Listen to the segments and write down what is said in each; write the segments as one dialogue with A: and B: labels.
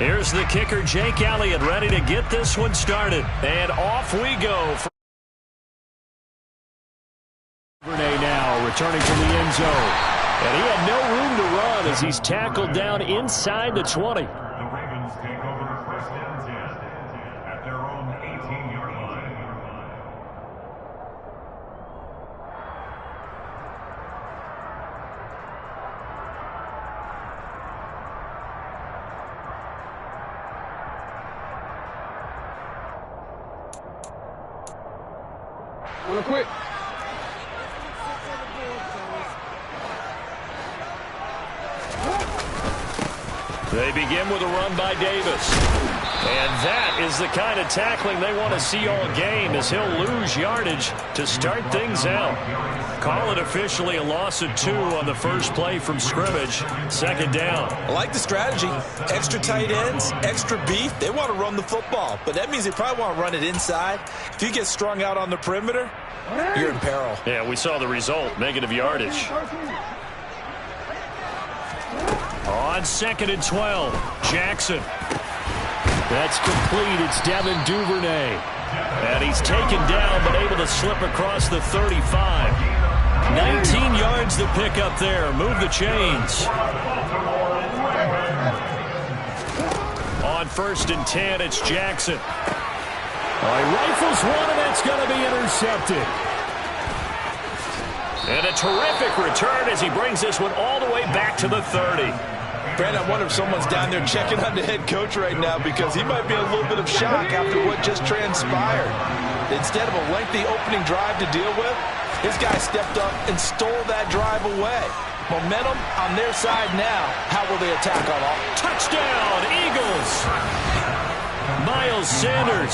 A: Here's the kicker, Jake Elliott, ready to get this one started. And off we go. Duvernay now returning from the end zone. And he had no room to run as he's tackled down inside the 20.
B: The Ravens take over first and 10 at their own 18-yard line.
C: Wanna quit?
A: They begin with a run by Davis. And that is the kind of tackling they want to see all game as he'll lose yardage to start things out. Call it officially a loss of 2 on the first play from scrimmage. Second down.
D: I like the strategy. Extra tight ends, extra beef. They want to run the football, but that means they probably want to run it inside. If you get strung out on the perimeter, you're in peril.
A: Yeah, we saw the result. Negative yardage. On 2nd and 12, Jackson. That's complete. It's Devin Duvernay. And he's taken down but able to slip across the 35. 19 yards to pick up there. Move the chains. On 1st and 10, it's Jackson. He rifles one, and it's going to be intercepted. And a terrific return as he brings this one all the way back to the 30.
D: Brandon, I wonder if someone's down there checking on the head coach right now because he might be in a little bit of shock after what just transpired. Instead of a lengthy opening drive to deal with, his guy stepped up and stole that drive away. Momentum on their side now. How will they attack on all?
A: Touchdown, Eagles! Miles Sanders,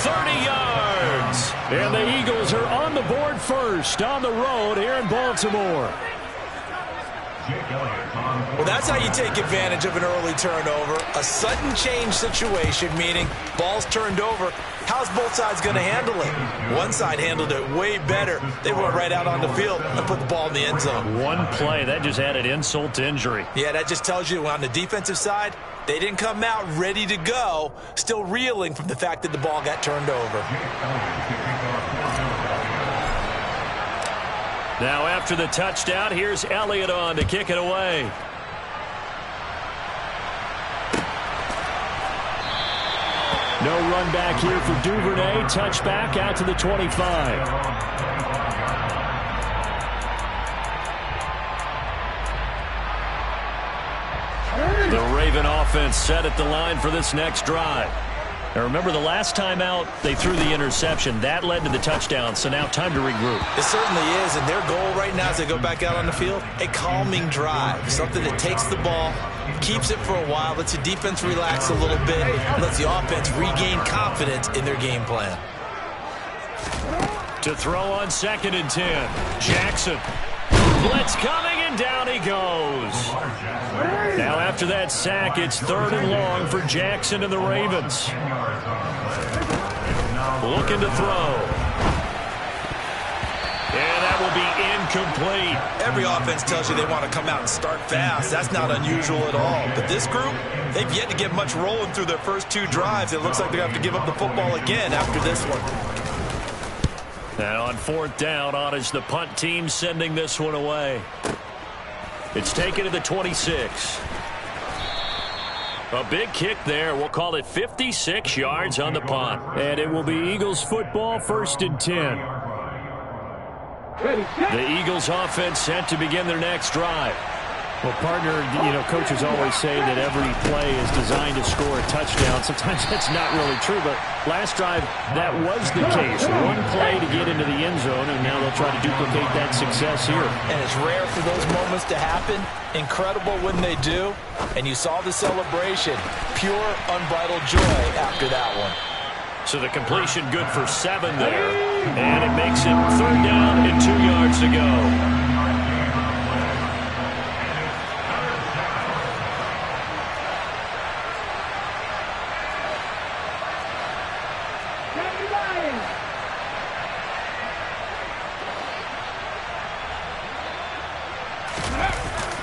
A: 30 yards. And the Eagles are on the board first on the road here in Baltimore.
D: Well, that's how you take advantage of an early turnover. A sudden change situation, meaning ball's turned over. How's both sides going to handle it? One side handled it way better. They went right out on the field and put the ball in the end zone.
A: One play, that just added insult to injury.
D: Yeah, that just tells you on the defensive side, they didn't come out ready to go, still reeling from the fact that the ball got turned over.
A: Now after the touchdown, here's Elliott on to kick it away. No run back here for Duvernay. Touchback out to the 25. The Raven offense set at the line for this next drive. Now remember, the last time out, they threw the interception. That led to the touchdown, so now time to regroup.
D: It certainly is, and their goal right now as they go back out on the field, a calming drive, something that takes the ball, keeps it for a while, lets the defense relax a little bit, lets the offense regain confidence in their game plan.
A: To throw on 2nd and 10, Jackson. Blitz coming, and down he goes. Now after that sack, it's 3rd and long for Jackson and the Ravens. Looking to throw. And that will be incomplete.
D: Every offense tells you they want to come out and start fast. That's not unusual at all. But this group, they've yet to get much rolling through their first 2 drives. It looks like they're going to have to give up the football again after this one.
A: And on 4th down, on is the punt team sending this one away. It's taken to the 26. A big kick there. We'll call it 56 yards on the punt. And it will be Eagles football, 1st and 10. The Eagles offense set to begin their next drive. Well, partner, coaches always say that every play is designed to score a touchdown. Sometimes that's not really true, but last drive, that was the case. One play to get into the end zone, and now they'll try to duplicate that success here.
D: And it's rare for those moments to happen. Incredible when they do. And you saw the celebration. Pure, unbridled joy after that one.
A: So the completion good for 7 there. And it makes it 3rd down and 2 yards to go.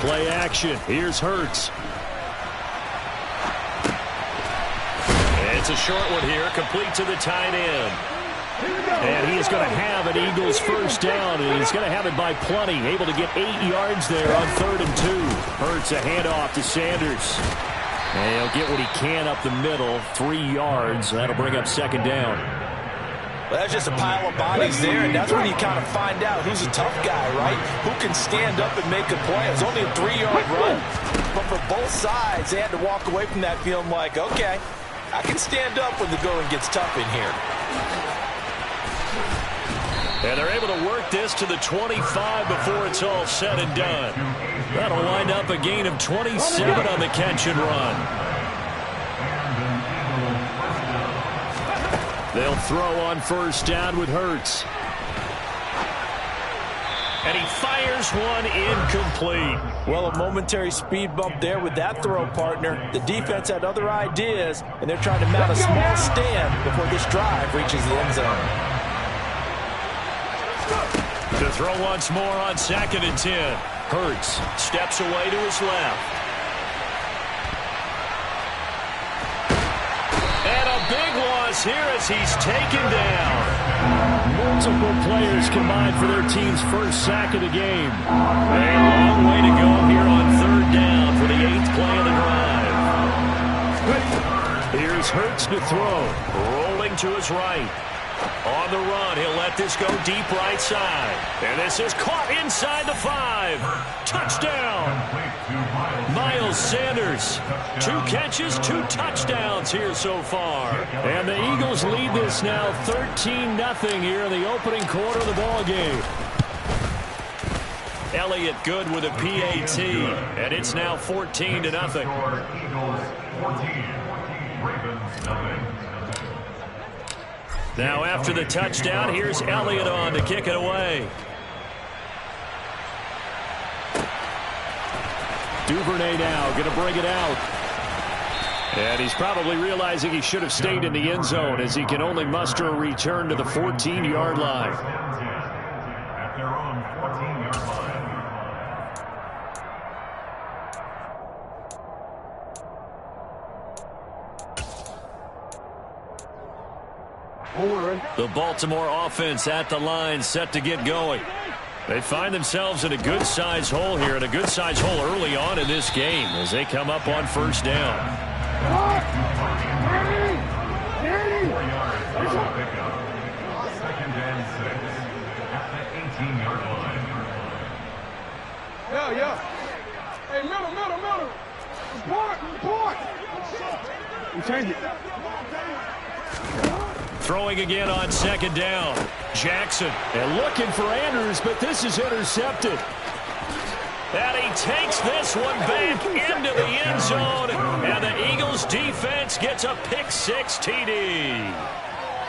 A: Play action. Here's Hurts. It's a short one here, complete to the tight end. And he is going to have an Eagles first down, and he's going to have it by plenty. Able to get 8 yards there on 3rd and 2. Hurts a handoff to Sanders. And he'll get what he can up the middle, 3 yards. That'll bring up 2nd down.
D: Well, that's just a pile of bodies there, and that's when you kind of find out who's a tough guy, right? Who can stand up and make a play. It's only a 3-yard run. But for both sides, they had to walk away from that feeling like, okay, I can stand up when the going gets tough in here.
A: And they're able to work this to the 25 before it's all said and done. That'll wind up a gain of 27 on the catch and run. They'll throw on first down with Hurts. And he fires one incomplete.
D: Well, a momentary speed bump there with that throw, partner. The defense had other ideas, and they're trying to mount a small stand before this drive reaches the end zone.
A: To throw once more on 2nd and 10. Hurts steps away to his left. And a big loss here as he's taken down. Multiple players combined for their team's first sack of the game. A long way to go here on 3rd down for the 8th play of the drive. Here's Hurts to throw. Rolling to his right. On the run, he'll let this go deep right side. And this is caught inside the 5. Touchdown. Miles Sanders. 2 catches, 2 touchdowns here so far. And the Eagles lead this now 13-0 here in the opening quarter of the ball game. Elliott good with a PAT. And it's now 14-0.
B: Eagles 14, Ravens nothing.
A: Now after the touchdown, here's Elliott on to kick it away. Duvernay now going to bring it out. And he's probably realizing he should have stayed in the end zone as he can only muster a return to the 14-yard line.
B: At their own 14-yard line.
A: The Baltimore offense at the line, set to get going. They find themselves in a good-sized hole here, and a good-sized hole early on in this game as they come up on first down.
B: 4 yards on the pickup. 2nd and 6 at the 18-yard line.
C: Yeah. Hey, middle. Report. We changed it.
A: Throwing again on 2nd down. Jackson. And looking for Andrews, but this is intercepted. And he takes this one back into the end zone. And the Eagles defense gets a pick-6 TD.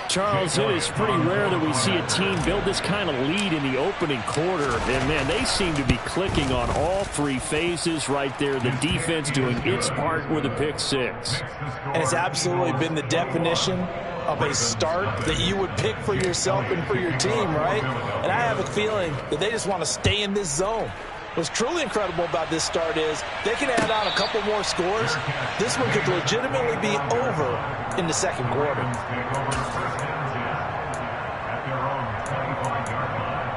A: Charles, it is pretty rare that we see a team build this kind of lead in the opening quarter. And, man, they seem to be clicking on all 3 phases right there. The defense doing its part with a pick-6.
D: And it's absolutely been the definition of a start that you would pick for yourself and for your team, right? And I have a feeling that they just want to stay in this zone. What's truly incredible about this start is they can add on a couple more scores. This one could legitimately be over in the 2nd quarter.
B: At their own 25-yard line.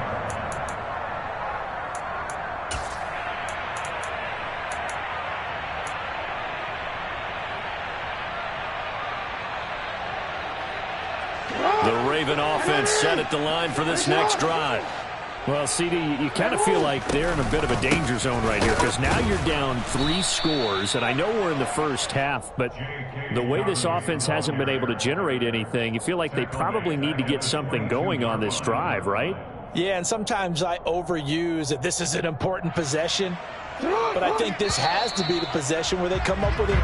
A: The Raven offense set at the line for this next drive. Well, CD, you kind of feel like they're in a bit of a danger zone right here because now you're down 3 scores, and I know we're in the first half, but the way this offense hasn't been able to generate anything, you feel like they probably need to get something going on this drive, right?
D: Yeah, and sometimes I overuse that this is an important possession, but I think this has to be the possession where they come up with it.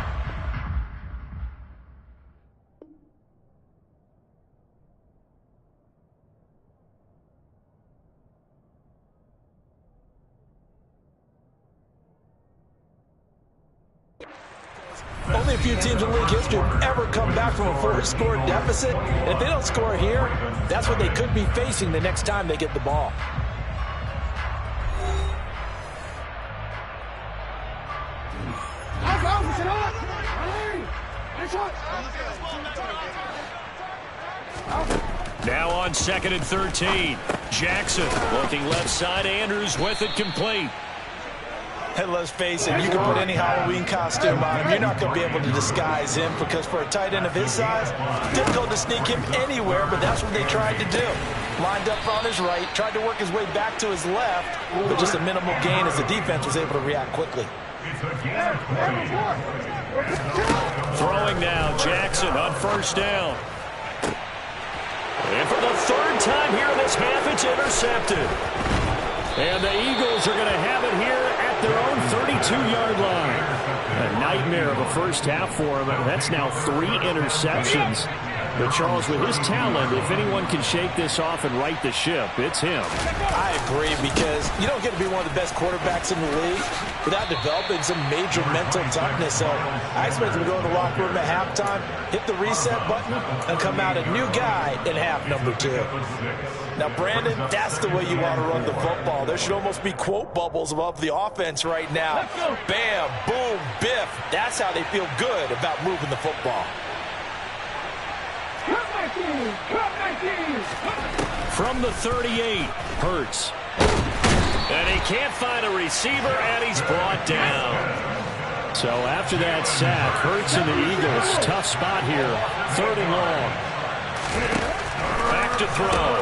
D: Only a few teams in league history have ever come back from a 4-score deficit. And if they don't score here, that's what they could be facing the next time they get the ball.
A: Now on 2nd and 13. Jackson looking left side. Andrews with it complete.
D: And let's face it, you can put any Halloween costume on him. You're not going to be able to disguise him because for a tight end of his size, difficult to sneak him anywhere, but that's what they tried to do. Lined up on his right, tried to work his way back to his left, but just a minimal gain as the defense was able to react quickly.
A: Throwing now, Jackson on 1st down. And for the 3rd time here in this half, it's intercepted. And the Eagles are going to have it here at their own 32-yard line. A nightmare of a first half for him. That's now 3 interceptions. But Charles, with his talent, if anyone can shake this off and right the ship, it's him.
D: I agree, because you don't get to be one of the best quarterbacks in the league without developing some major mental toughness. So I expect him to go in the locker room at halftime, hit the reset button, and come out a new guy in half number 2. Now, Brandon, that's the way you want to run the football. There should almost be quote bubbles above the offense right now. Bam, boom, biff. That's how they feel good about moving the football.
A: From the 38, Hurts. And he can't find a receiver, and he's brought down. So after that sack, Hurts and the Eagles, tough spot here. 3rd and long. Back to throw.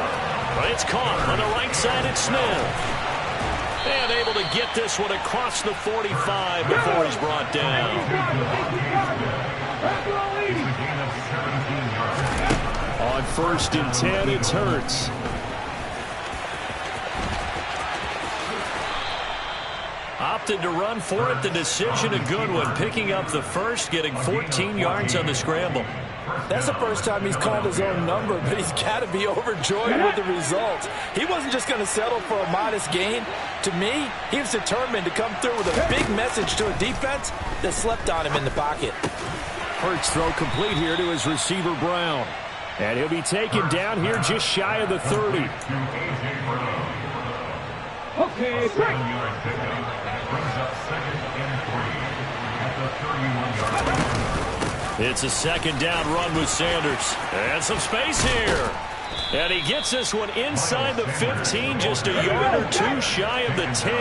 A: But it's caught on the right side. It's Smith. And able to get this one across the 45 before he's brought down. On 1st and 10, it's Hurts. Opted to run for it. The decision, a good one. Picking up the first, getting 14 yards on the scramble.
D: That's the first time he's called his own number, but he's got to be overjoyed with the results. He wasn't just going to settle for a modest gain. To me, he was determined to come through with a big message to a defense that slept on him in the pocket.
A: Hurts throw complete here to his receiver, Brown. And he'll be taken down here just shy of the 30.
C: Okay, great.
A: It's a 2nd down run with Sanders. And some space here. And he gets this one inside the 15, just a yard or 2 shy of the 10.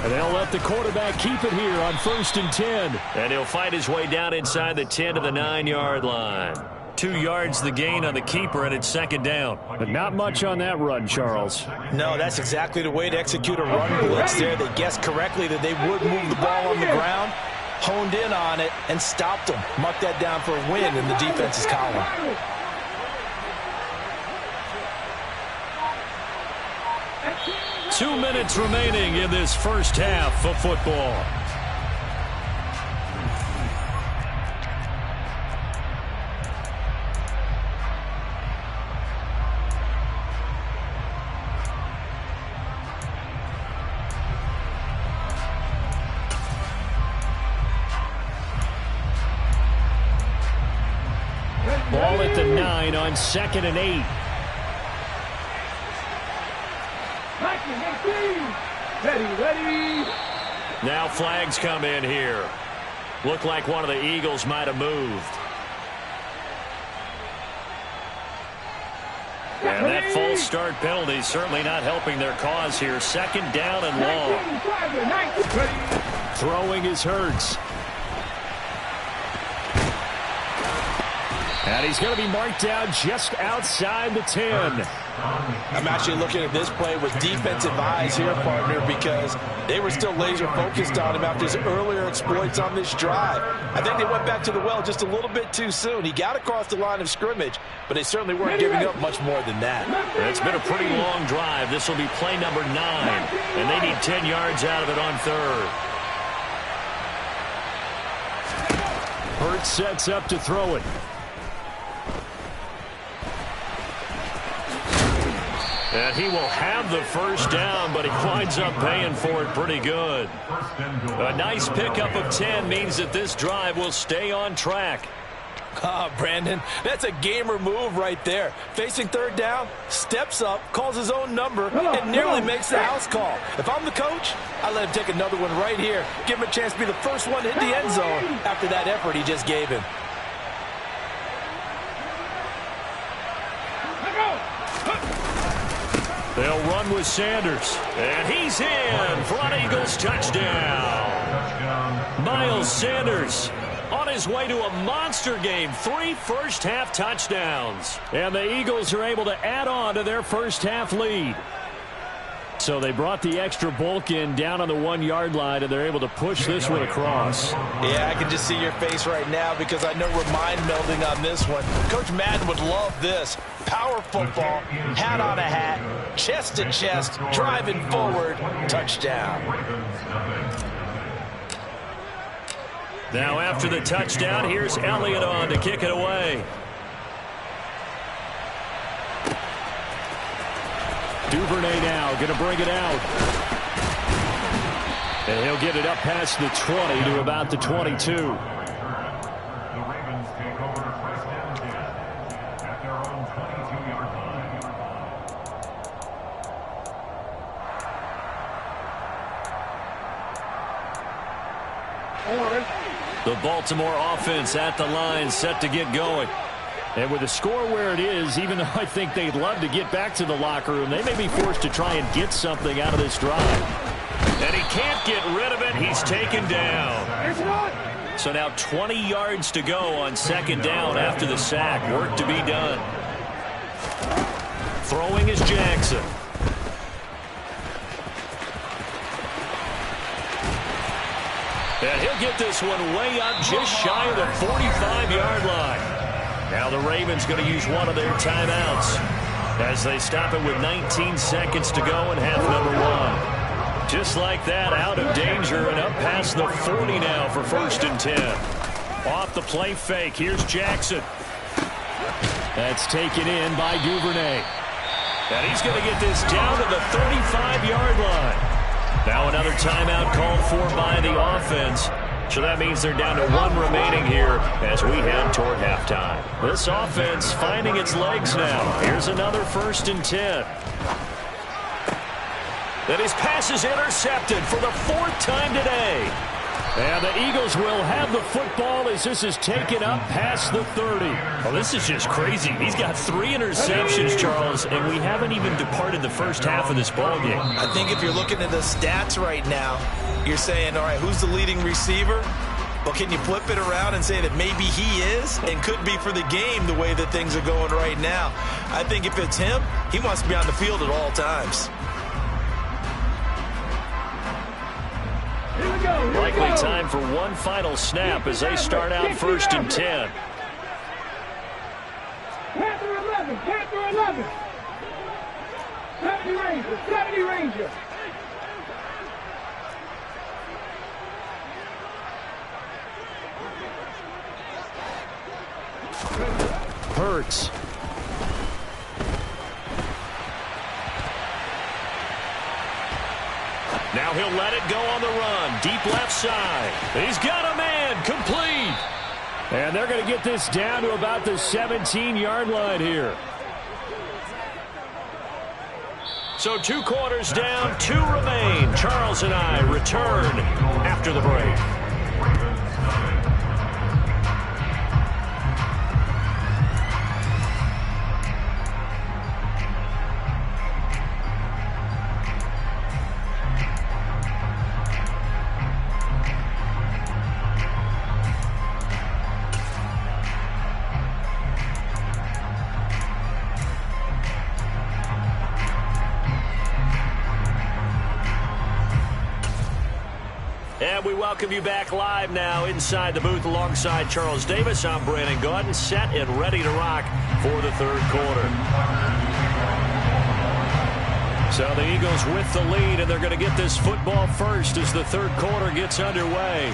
A: And they'll let the quarterback keep it here on 1st and 10. And he'll fight his way down inside the 10 to the 9-yard line. 2 yards the gain on the keeper, and it's 2nd down. But not much on that run, Charles.
D: No, that's exactly the way to execute a run blitz there. They guessed correctly that they would move the ball on the ground, honed in on it, and stopped them. Mark that down for a win in the defense's column.
A: Two minutes remaining in this first half of football. Ball at the 9 on 2nd and 8.
C: Ready.
A: Now flags come in here. Looked like one of the Eagles might have moved. And that false start penalty certainly not helping their cause here. 2nd down and long. Throwing is Hurts. And he's going to be marked down just outside the 10.
D: I'm actually looking at this play with defensive eyes here, partner, because they were still laser focused on him after his earlier exploits on this drive. I think they went back to the well just a little bit too soon. He got across the line of scrimmage, but they certainly weren't giving up much more than that.
A: It's been a pretty long drive. This will be play number 9, and they need 10 yards out of it on 3rd. Hurts sets up to throw it. And he will have the first down, but he winds up paying for it pretty good. A nice pickup of 10 means that this drive will stay on track.
D: Brandon, that's a gamer move right there. Facing third down, steps up, calls his own number, and nearly makes the house call. If I'm the coach, I let him take another one right here. Give him a chance to be the first one to hit the end zone after that effort he just gave him.
A: They'll run with Sanders. And he's in for an Eagles touchdown. Miles Sanders on his way to a monster game. 3 first-half touchdowns. And the Eagles are able to add on to their first-half lead. So they brought the extra bulk in down on the 1-yard line, and they're able to push this one across.
D: Yeah, I can just see your face right now because I know we're mind melding on this one. Coach Madden would love this. Power football, hat on a hat, chest to chest, driving forward, touchdown.
A: Now after the touchdown, here's Elliott on to kick it away. Duvernay now going to bring it out. And he'll get it up past the 20 to about the 22.
B: The Ravens take over first and 10 at their own 22-yard line.
A: The Baltimore offense at the line, set to get going. And with the score where it is, even though I think they'd love to get back to the locker room, they may be forced to try and get something out of this drive. And he can't get rid of it. He's taken down. So now 20 yards to go on second down after the sack. Work to be done. Throwing is Jackson. And he'll get this one way up just shy of the 45-yard line. Now the Ravens going to use one of their timeouts as they stop it with 19 seconds to go in half number 1. Just like that, out of danger and up past the 40 now for first and 10. Off the play fake, here's Jackson. That's taken in by Duvernay. And he's going to get this down to the 35-yard line. Now another timeout called for by the offense. So that means they're down to 1 remaining here as we head toward halftime. This offense finding its legs now. Here's another first and 10. And his pass is intercepted for the 4th time today. And the Eagles will have the football as this is taken up past the 30. Well, this is just crazy. He's got 3 interceptions, Charles, and we haven't even departed the first half of this ballgame.
D: I think if you're looking at the stats right now, you're saying, all right, who's the leading receiver? Well, can you flip it around and say that maybe he is and could be for the game the way that things are going right now? I think if it's him, he wants to be on the field at all times.
A: Likely time for one final snap as they start out first and 10.
C: Panther 11, Panther 11. 70 Ranger, 70 Ranger.
A: Hurts. Now he'll let it go on the run. Deep left side. He's got a man. Complete. And they're going to get this down to about the 17-yard line here. So 2 quarters down, 2 remain. Charles and I return after the break. And we welcome you back live now inside the booth alongside Charles Davis. I'm Brandon Gaudin, set and ready to rock for the 3rd quarter. So the Eagles with the lead, and they're going to get this football first as the 3rd quarter gets underway.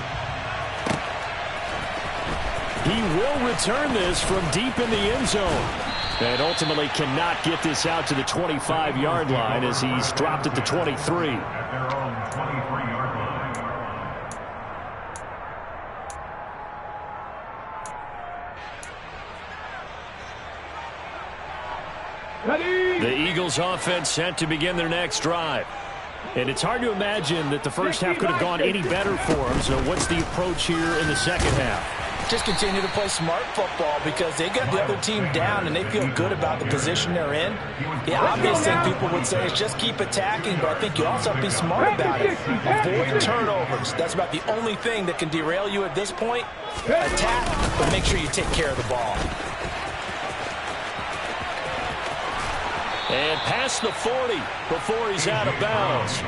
A: He will return this from deep in the end zone. And ultimately cannot get this out to the 25-yard line as he's dropped at the 23.
B: At their own 23-yard line.
A: Eagles offense set to begin their next drive.
E: And it's hard to imagine that the first half could have gone any better for them. So what's the approach here in the second half?
D: Just continue to play smart football because they got the other team down and they feel good about the position they're in. The obvious thing people would say is just keep attacking, but I think you also have to be smart about it. Avoid turnovers. That's about the only thing that can derail you at this point. Attack, but make sure you take care of the ball.
A: And past the 40 before he's out of bounds.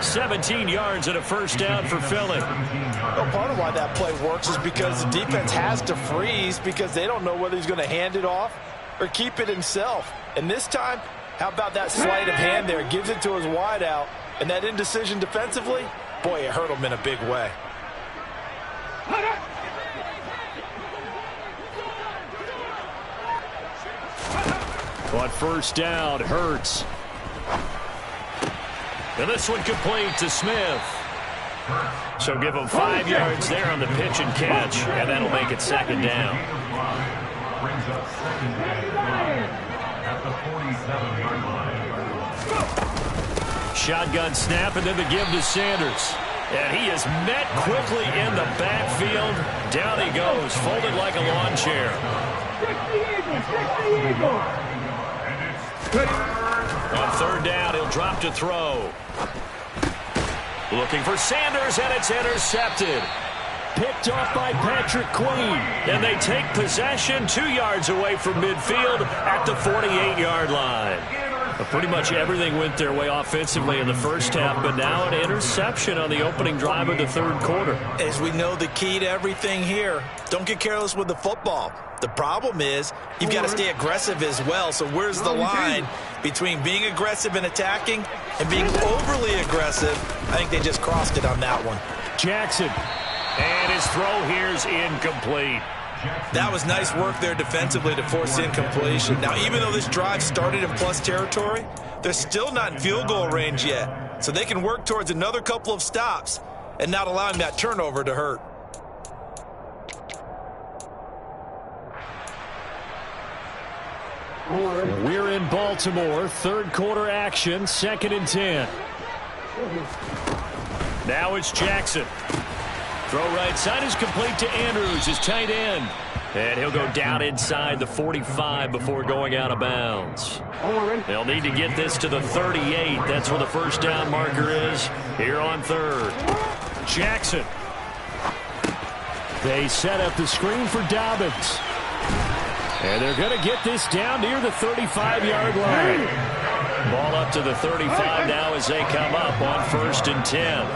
A: 17 yards and a first down for Philly.
D: Well, part of why that play works is because the defense has to freeze because they don't know whether he's going to hand it off or keep it himself. And this time, how about that sleight of hand there? Gives it to his wideout. And that indecision defensively, boy, it hurt him in a big way.
A: On first down, Hurts. And this one complete to Smith. So give him 5 yards there on the pitch and catch, and that'll make it second down.
B: Brings up second down at the 47-yard line.
A: Shotgun snap, and then the give to Sanders. And he is met quickly in the backfield. Down he goes, folded like a lawn chair. On third down, he'll drop to throw. Looking for Sanders, and it's intercepted. Picked off by Patrick Queen. And they take possession 2 yards away from midfield at the 48-yard line. But pretty much everything went their way offensively in the first half, but now an interception on the opening drive of the third quarter.
D: As we know, the key to everything here, don't get careless with the football. The problem is you've got to stay aggressive as well. So where's the line between being aggressive and attacking and being overly aggressive? I think they just crossed it on that one.
A: Jackson. And his throw here's incomplete.
D: That was nice work there defensively to force incompletion. Now, even though this drive started in plus territory, they're still not in field goal range yet. So they can work towards another couple of stops and not allowing that turnover to hurt.
A: We're in Baltimore. Third quarter action. 2nd and 10. Now it's Jackson. Throw right side is complete to Andrews, his tight end. And he'll go down inside the 45 before going out of bounds. They'll need to get this to the 38. That's where the first down marker is here on third. Jackson. They set up the screen for Dobbins. And they're going to get this down near the 35-yard line. Ball up to the 35 now as they come up on 1st and 10.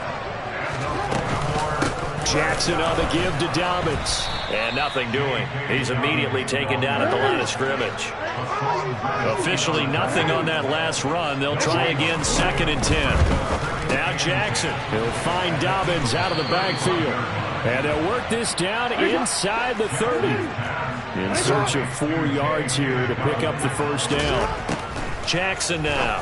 A: Jackson on the give to Dobbins. And nothing doing. He's immediately taken down at the line of scrimmage. Officially nothing on that last run. They'll try again 2nd and 10. Now Jackson. He'll find Dobbins out of the backfield. And they'll work this down inside the 30. In search of 4 yards here to pick up the first down. Jackson now.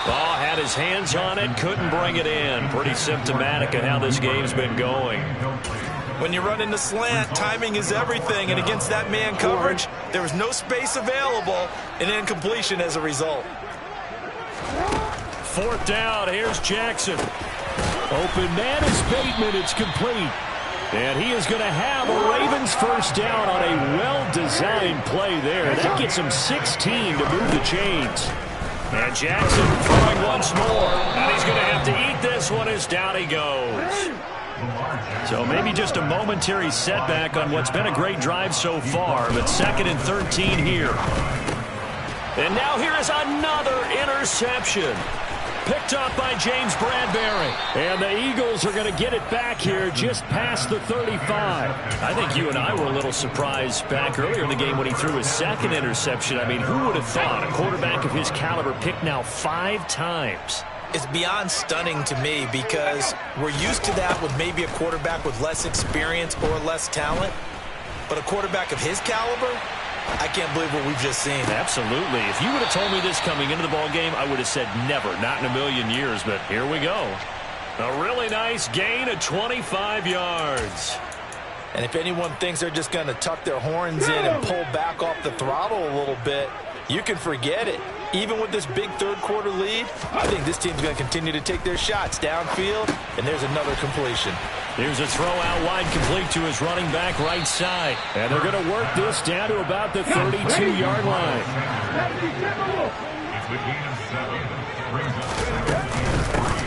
A: Ball had his hands on it, couldn't bring it in. Pretty symptomatic of how this game's been going.
D: When you run into slant, timing is everything. And against that man coverage, there was no space available and incompletion as a result.
A: 4th down, here's Jackson. Open man is Bateman, it's complete. And he is going to have a Ravens first down on a well-designed play there. That gets him 16 to move the chains. And Jackson throwing once more. And he's going to have to eat this one as down he goes. So maybe just a momentary setback on what's been a great drive so far. But 2nd and 13 here. And now here is another interception. Picked up by James Bradbury. And the Eagles are going to get it back here just past the 35. I think you and I were a little surprised back earlier in the game when he threw his 2nd interception. I mean, who would have thought a quarterback of his caliber picked now 5 times?
D: It's beyond stunning to me because we're used to that with maybe a quarterback with less experience or less talent. But a quarterback of his caliber, I can't believe what we've just seen.
A: Absolutely. If you would have told me this coming into the ball game, I would have said never, not in a million years, but here we go. A really nice gain of 25 yards.
D: And if anyone thinks they're just going to tuck their horns in and pull back off the throttle a little bit, you can forget it. Even with this big third-quarter lead, I think this team's going to continue to take their shots downfield, and there's another completion.
A: Here's a throw out wide, complete to his running back right side.
E: And they're going to work this down to about the 32-yard line.
B: It's a gain of 7. Brings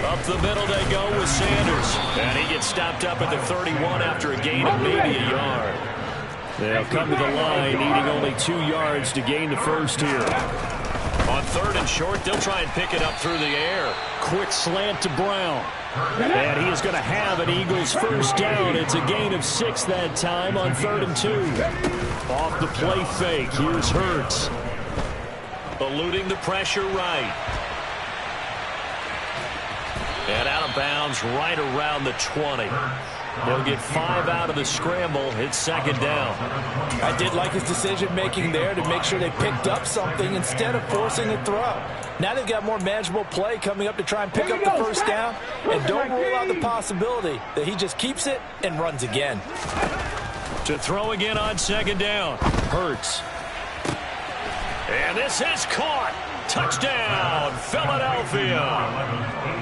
B: up
A: Up the middle they go with Sanders. And he gets stopped up at the 31 after a gain of maybe a yard. They'll come to the line, needing only 2 yards to gain the first here. On 3rd and short, they'll try and pick it up through the air.
E: Quick slant to Brown. And he is going to have an Eagles first down. It's a gain of 6 that time on 3rd and 2. Off the play fake, here's Hurts.
A: Eluding the pressure right. And out of bounds right around the 20. They'll get 5 out of the scramble. It's 2nd down.
D: I did like his decision-making there to make sure they picked up something instead of forcing a throw. Now they've got more manageable play coming up to try and pick up the first down. And don't rule out the possibility that he just keeps it and runs again.
A: To throw again on 2nd down.
E: Hurts.
A: And this is caught. Touchdown, Philadelphia.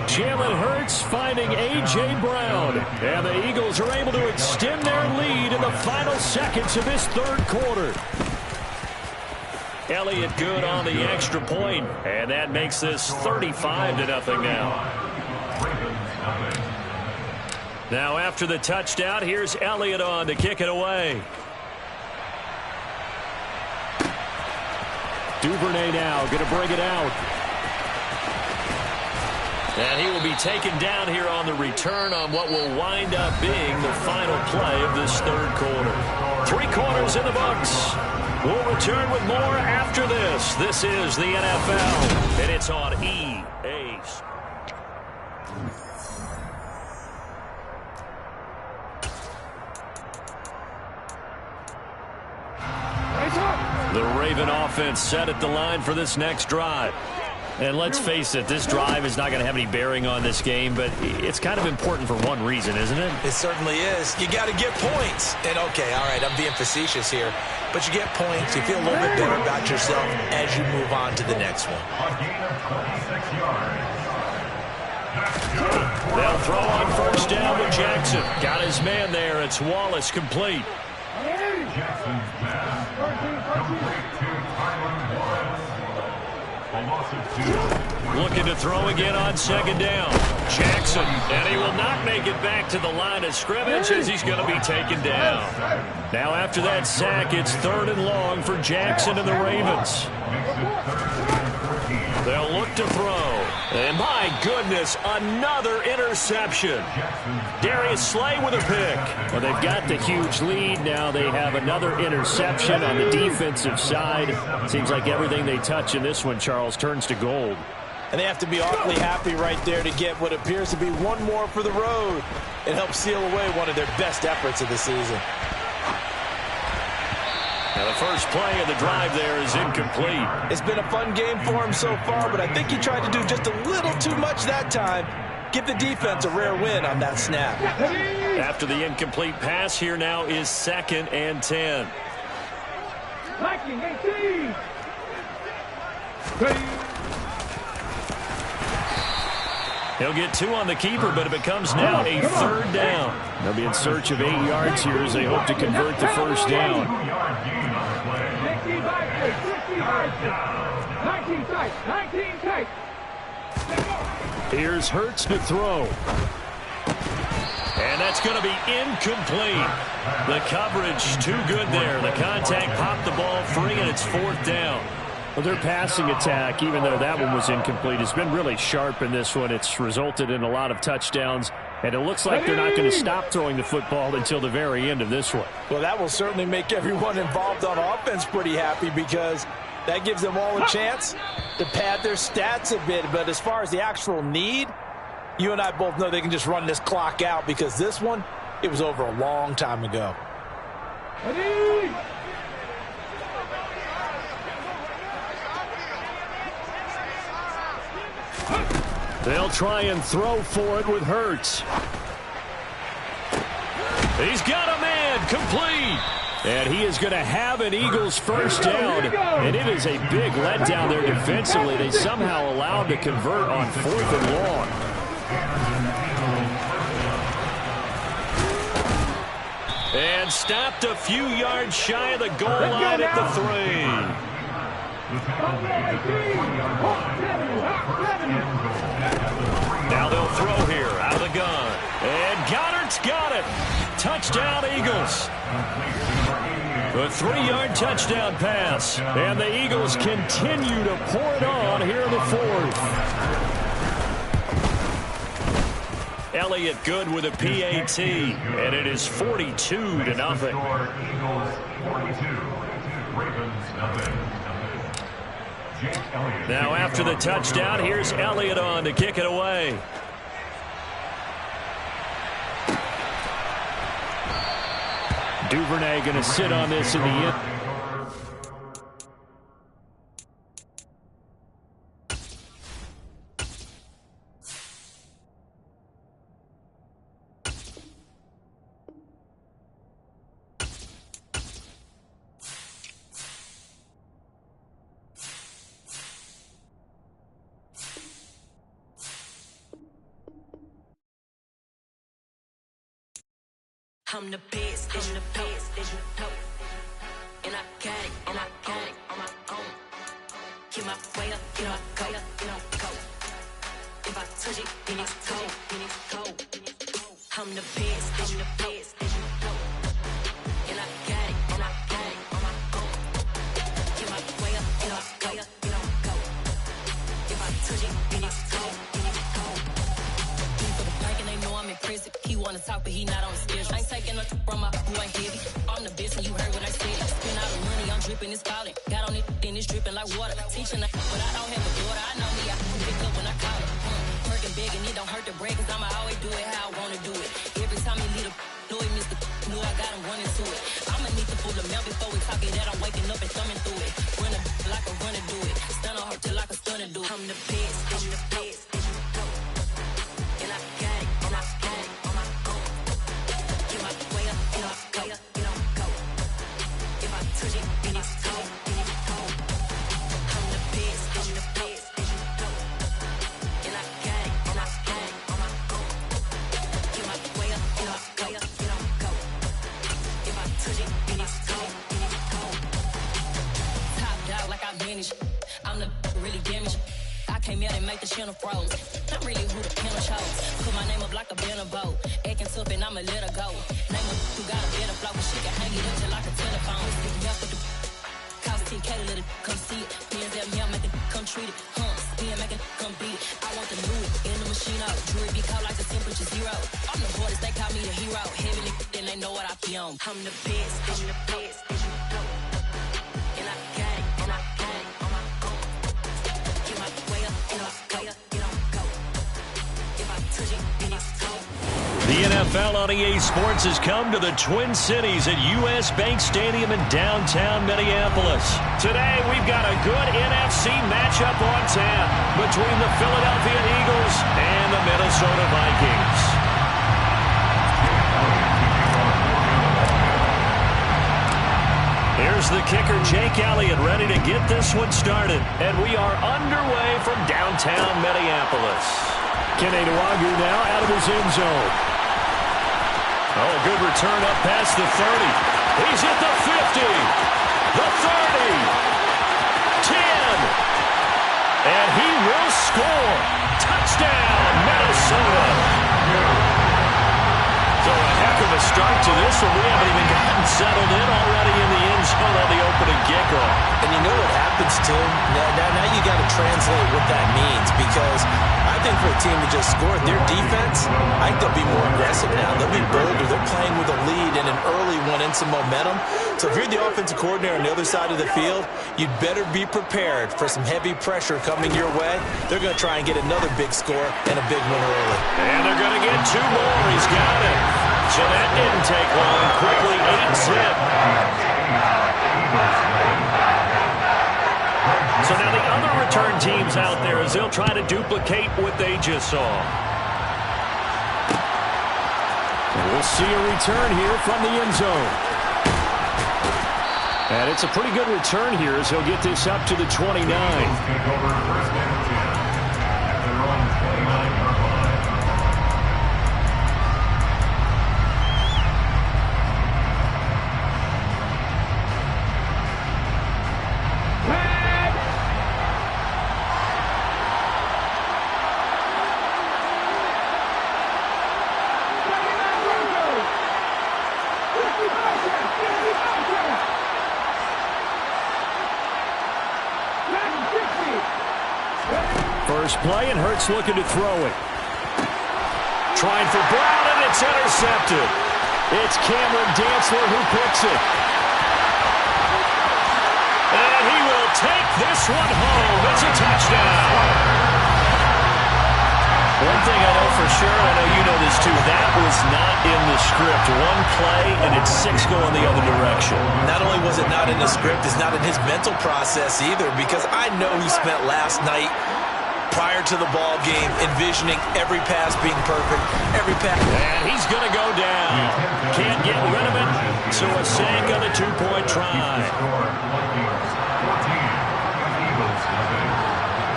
E: Jalen Hurts finding A.J. Brown. And the Eagles are able to extend their lead in the final seconds of this 3rd quarter.
A: Elliott good on the extra point, and that makes this 35-0 now. Now after the touchdown, here's Elliott on to kick it away.
E: Duvernay now going to bring it out.
A: And he will be taken down here on the return on what will wind up being the final play of this 3rd quarter. 3 quarters in the books. We'll return with more after this. This is the NFL, and it's on EA Sports. The Raven offense set at the line for this next drive. And let's face it, this drive is not going to have any bearing on this game, but it's kind of important for one reason, isn't it?
D: It certainly is. You got to get points. And, okay, all right, I'm being facetious here. But you get points, you feel a little bit better about yourself as you move on to the next one.
B: a gain of 26 yards.
A: They'll throw on 1st down with Jackson. Got his man there. It's Wallace complete.
B: Jackson's pass. Complete to Tylan Wallace. A loss of 2.
A: Looking to throw again on 2nd down. Jackson, and he will not make it back to the line of scrimmage as he's going to be taken down. Now after that sack, it's 3rd and long for Jackson and the Ravens. They'll look to throw. And my goodness, another interception. Darius Slay with a pick.
E: Well, they've got the huge lead. Now they have another interception on the defensive side. Seems like everything they touch in this one, Charles, turns to gold.
D: And they have to be awfully happy right there to get what appears to be one more for the road and help seal away one of their best efforts of the season.
A: Now the first play of the drive there is incomplete.
D: It's been a fun game for him so far, but I think he tried to do just a little too much that time. Give the defense a rare win on that snap.
A: After the incomplete pass, here now is 2nd and 10.
C: Liking 18.
A: He'll get 2 on the keeper, but it becomes now a 3rd down.
E: They'll be in search of 8 yards here as they hope to convert the first down.
C: 60 by 19 tight. 19 tight.
E: Here's Hurts to throw.
A: And that's going to be incomplete. The coverage too good there. The contact popped the ball free, and it's 4th down.
E: Well, their passing attack, even though that one was incomplete, has been really sharp in this one. It's resulted in a lot of touchdowns, and it looks like they're not going to stop throwing the football until the very end of this one.
D: Well, that will certainly make everyone involved on offense pretty happy because that gives them all a chance to pad their stats a bit. But as far as the actual need, you and I both know they can just run this clock out because this one, it was over a long time ago.
E: They'll try and throw for it with Hurts.
A: He's got a man complete.
E: And he is going to have an Eagles first down. And it is a big letdown there defensively. They somehow allowed to convert on 4th and long.
A: And stopped a few yards shy of the goal line at the 3. Now they'll throw here out of the gun. And Goddard's got it. Touchdown, Eagles. A 3-yard touchdown pass. And the Eagles continue to pour it on here in the 4th. Elliott good with a PAT. And it is 42-0.
B: Eagles 42. Ravens nothing.
A: Now after the touchdown, here's Elliott on to kick it away.
E: Duvernay going to sit on this in the end.
F: I'm the best, and you know. And I got it, and I got it on my own. Get my way up, you know I go, go. If I touch it, then it's cold, I'm the best, and you know. And I got it, and I got it on my own. Get my way up, you know I go. If I touch it, then it's cold, For the bank and they know I'm in prison. He wanna talk, but he not on the schedule. I ain't taking no from my who ain't heavy. I'm the best and you heard what I said. Spend all the money, I'm dripping, it's falling. Got on it, then it's dripping like water. Teaching but I don't have a daughter. I know me, I can pick up when I call her. Working big and it don't hurt to break, cause I'ma always do it how I wanna do it. Every time he lead a know he missed the know I got him running to it. I'ma need to pull the mouth before we talk it that I'm waking up and thumbing through it. Run a like a runner do it. Stun on her till like a stunner do it. I'm the best, and I got it, and I got it on my own. Get my way up, you know I go. If I touch it, then it's cold, I'm the best, and you know. And I got it, and I got it on my own. Get my way up, you know I go. If I touch it, then it's cold, Top dog like I vanished. I'm the really damaged. I came out and make the channel froze. Not really who the panel chose. Put my name up like a banner boat. Acting tough and I'ma let her go. Name her who got a better flow. She can hang it up till like a telephone. Stick me up with the cost 10K to let it come see it. Hands at me, I make it come treat it. Spin, make it come beat it. I want the new in the machine out. Jewelry be cold like the temperature 0. I'm the boys, they call me the hero. Heavy then they know what I be on. I'm the best, and you know. And I got it, and I got it on my own. Get my way up, you know I go. If I touch it, then it's cold.
A: The NFL on EA Sports has come to the Twin Cities at US Bank Stadium in downtown Minneapolis. Today, we've got a good NFC matchup on tap between the Philadelphia Eagles and the Minnesota Vikings. Here's the kicker, Jake Elliott, ready to get this one started. And we are underway from downtown Minneapolis.
E: Kene Nwangwu now out of his end zone.
A: Oh, good return up past the 30. He's at the 50, the 30, 10, and he will score. Touchdown, Minnesota. So a heck of a start to this one. We haven't even gotten settled in already in the end zone on the opening kickoff.
D: And you know what happens, Tim? Now you got to translate what that means, because I think for a team to just score their defense, I think they'll be more aggressive now. They'll be bolder. They're playing with a lead and an early one and some momentum. So if you're the offensive coordinator on the other side of the field, you'd better be prepared for some heavy pressure coming your way. They're going to try and get another big score and a big one early.
A: And they're going to get 2 more. He's got it. So that didn't take long. Quickly 8-zip. So now the other return teams out there as they'll try to duplicate what they just saw.
E: And we'll see a return here from the end zone. And it's a pretty good return here as he'll get this up to the 29.
B: Take over first and 10 at their own 29-yard line.
C: Flag!
E: First play, and Hurts looking to throw it.
A: Trying for Brown, and it's intercepted.
E: It's Cameron Dantzler who picks it.
A: And he will take this one home. It's a touchdown. One thing I know for sure, I know you know this too, that was not in the script. One play, and it's 6 going the other direction.
D: Not only was it not in the script, it's not in his mental process either, because I know he spent last night prior to the ball game envisioning every pass being perfect, every pass.
A: And he's going to go down. Can't get rid of it, so a sack on a 2-point try.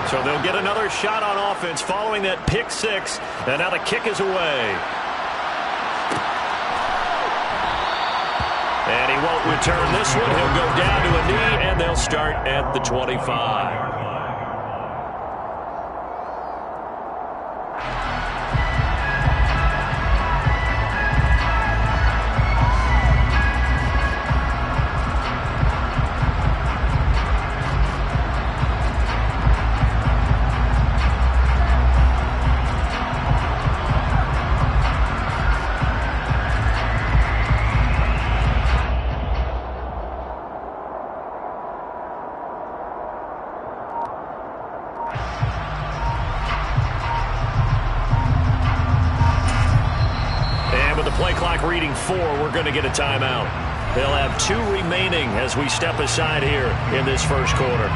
A: So they'll get another shot on offense following that pick 6, and now the kick is away. And he won't return this one. He'll go down to a knee, and they'll start at the 25. Reading 4, we're going to get a timeout. They'll have 2 remaining as we step aside here in this first quarter.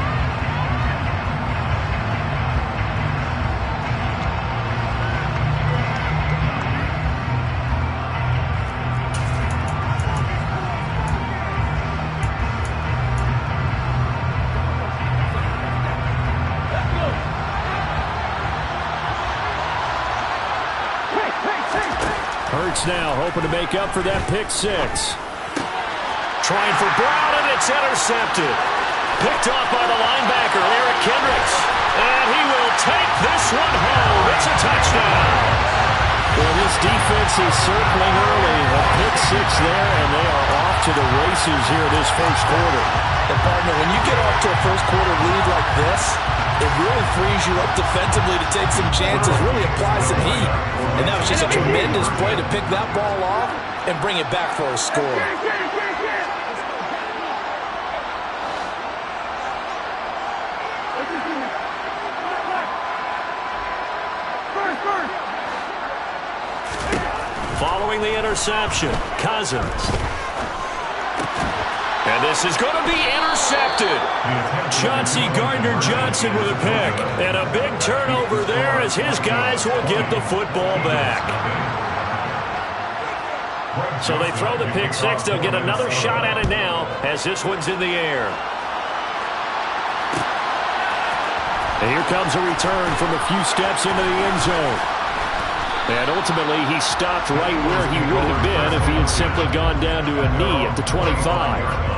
E: Now hoping to make up for that pick 6.
A: Trying for Brown, and it's intercepted. Picked off by the linebacker, Eric Kendricks. And he will take this one home. It's a touchdown.
E: Well, this defense is circling early. A pick 6 there, and they are off to the races here this first quarter.
D: And partner, when you get off to a first quarter lead like this, it really frees you up defensively to take some chances, really apply some heat. And that was just a tremendous play to pick that ball off and bring it back for a score.
A: Following the interception, Cousins. And this is going to be intercepted. Chauncey Gardner-Johnson with a pick. And a big turnover there as his guys will get the football back. So they throw the pick 6. They'll get another shot at it now as this one's in the air. And here comes a return from a few steps into the end zone. And ultimately, he stopped right where he would have been if he had simply gone down to a knee at the 25.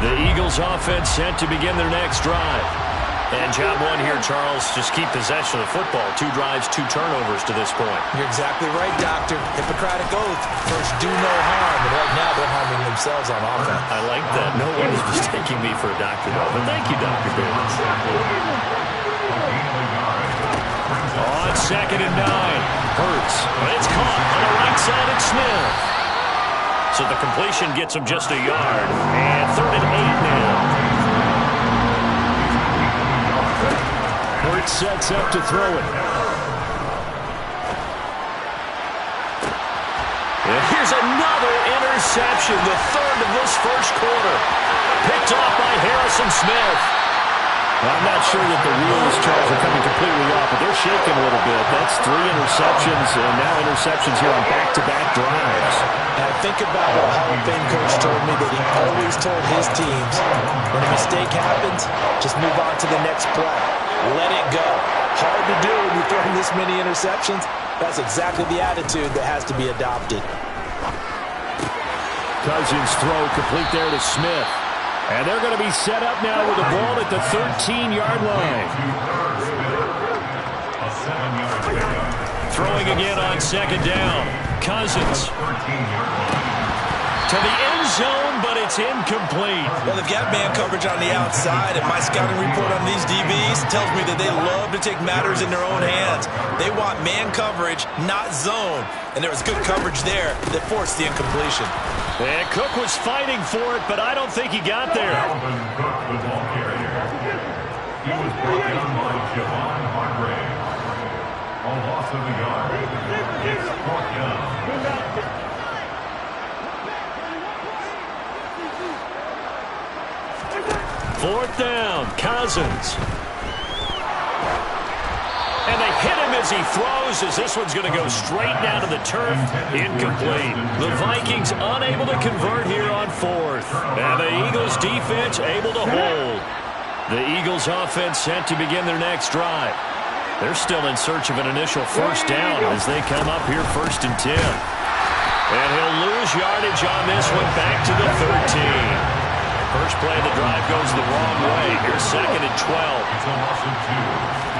A: The Eagles offense set to begin their next drive. And job 1 here, Charles, just keep possession of the football. 2 drives, 2 turnovers to this point.
D: You're exactly right, Doctor. Hippocratic oath. First, do no harm. And right now, they're harming themselves on offense.
A: I like that. No one is mistaking me for a doctor, though. But thank you, Dr. Davis. On 2nd and 9. Hurts. But it's caught on the right side of Smith. So the completion gets him just a yard. And 3rd and 8 now.
E: Hurts sets up to throw it.
A: And here's another interception, the 3rd of this first quarter. Picked off by Harrison Smith.
E: Well, I'm not sure that the wheels, Charles, are coming completely off, but they're shaking a little bit. That's 3 interceptions, and now interceptions here on back-to-back drives.
D: And think about what a Hall of Fame coach told me, that he always told his teams, when a mistake happens, just move on to the next play. Let it go. Hard to do when you're throwing this many interceptions. That's exactly the attitude that has to be adopted.
E: Cousins throw complete there to Smith. And they're going to be set up now with the ball at the 13-yard line.
B: A 7-yard pickup.
A: Throwing again on second down. Cousins
B: 13-yard line.
A: to the end zone, but it's incomplete.
D: Well, they've got man coverage on the outside, and my scouting report on these DBs tells me that they love to take matters in their own hands. They want man coverage, not zone. And there was good coverage there that forced the incompletion.
A: And Cook was fighting for it, but I don't think he got there.
B: Alvin Cook, the ball carrier. He was brought down by Javon Hargrave. A loss of a yard. It's 4th down.
A: Fourth down, Cousins. And they hit him as he throws, as this one's going to go straight down to the turf. Incomplete. The Vikings unable to convert here on fourth. And the Eagles defense able to hold. The Eagles offense set to begin their next drive. They're still in search of an initial first down as they come up here 1st and 10. And he'll lose yardage on this one back to the 13. First play of the drive goes the wrong way. Here's 2nd and 12.
B: It's a loss of 2.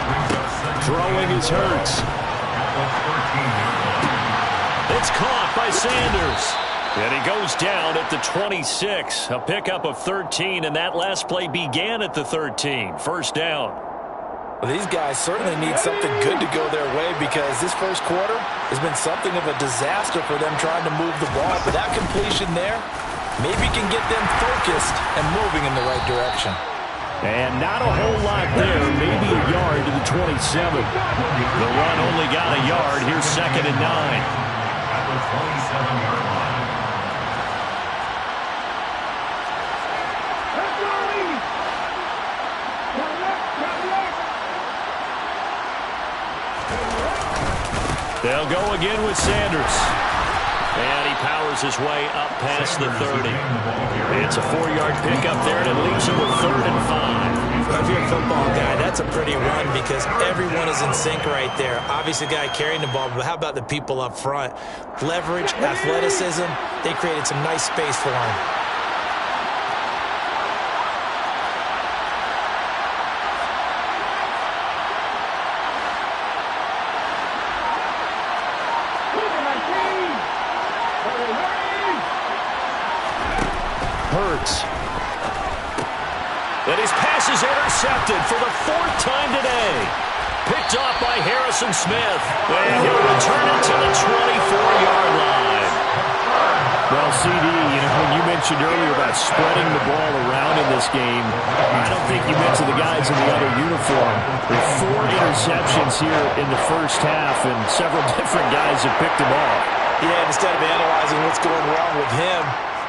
B: Brings up second.
A: Throwing is Hurts.
B: At the 13-yard line.
A: It's caught by Sanders. And he goes down at the 26. A pickup of 13, and that last play began at the 13. First down.
D: Well, these guys certainly need something good to go their way, because this first quarter has been something of a disaster for them trying to move the ball. But that completion there maybe can get them focused and moving in the right direction.
E: And not a whole lot there. Maybe a yard to the 27.
A: The run only got a yard. Here's 2nd and 9.
B: At the 27-yard line.
A: They'll go again with Sanders. And he powers his way up past the 30. It's a 4-yard pickup there, and it leaves him with 3rd and 5.
D: Well, if you're a football guy, that's a pretty run, because everyone is in sync right there. Obviously, the guy carrying the ball, but how about the people up front? Leverage, athleticism, they created some nice space for him.
A: Hurts. And his pass is intercepted for the 4th time today. Picked off by Harrison Smith. And he'll return it to the 24-yard line.
E: Well, CD, when you mentioned earlier about spreading the ball around in this game, I don't think you mentioned the guys in the other uniform. There are 4 interceptions here in the first half, and several different guys have picked them off.
D: Yeah, instead of analyzing what's going wrong with him,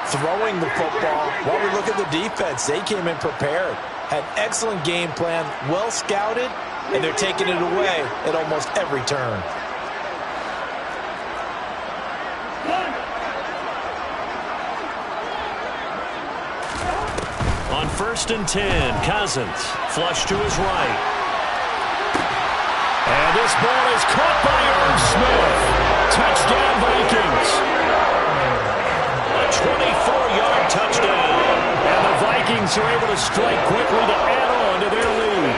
D: throwing the football, while we look at the defense, they came in prepared, had excellent game plan, well scouted, and they're taking it away at almost every turn.
A: On 1st and 10, Cousins flush to his right. And this ball is caught by Irv Smith. Touchdown, Vikings. A 24-yard touchdown.
E: And the Vikings are able to strike quickly to add on to their lead.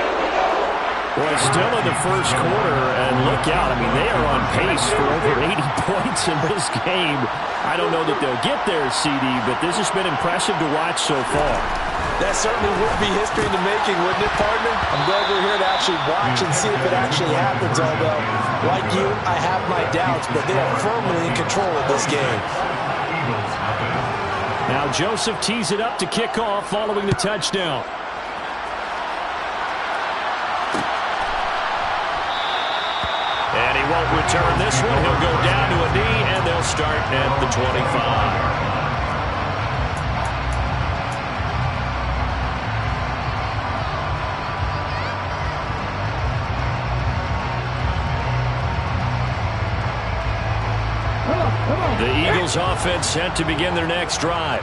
E: Well, still in the first quarter, and look out. I mean, they are on pace for over 80 points in this game. I don't know that they'll get there, CD, but this has been impressive to watch so far.
D: That certainly would be history in the making, wouldn't it, partner? I'm glad we're here to actually watch and see if it actually happens, although, like you, I have my doubts, but they are firmly in control of this game.
E: Now Joseph tees it up to kick off following the touchdown.
A: And he won't return this one. He'll go down to a knee, and they'll start at the 25. Eagles offense set to begin their next drive.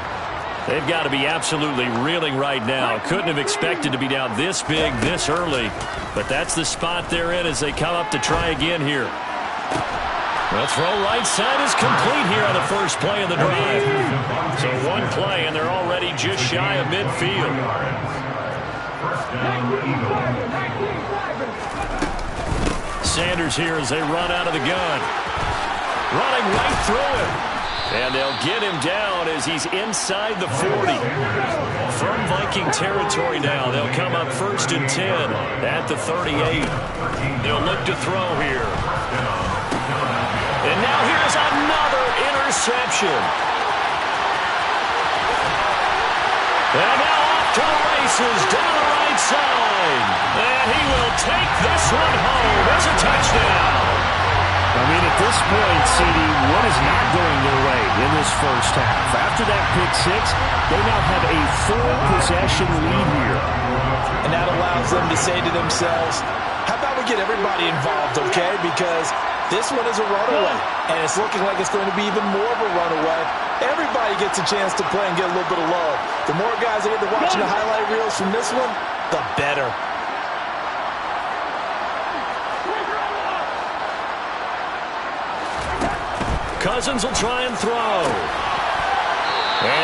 A: They've got to be absolutely reeling right now. Couldn't have expected to be down this big this early, but that's the spot they're in as they come up to try again here. The throw right side is complete here on the first play of the drive. So one play, and they're already just shy of midfield. Sanders here as they run out of the gun. Running right through him. And they'll get him down as he's inside the 40. From Viking territory now, they'll come up 1st and 10 at the 38. They'll look to throw here. And now here's another interception. And now off to the races down the right side. And he will take this one home. It's a touchdown.
E: I mean, at this point, CD, what is not going their way in this first half? After that pick six, they now have a 4-possession lead here.
D: And that allows them to say to themselves, how about we get everybody involved, okay? Because this one is a runaway, and it's looking like it's going to be even more of a runaway. Everybody gets a chance to play and get a little bit of love. The more guys that get to watching the highlight reels from this one, the better.
A: Cousins will try and throw. And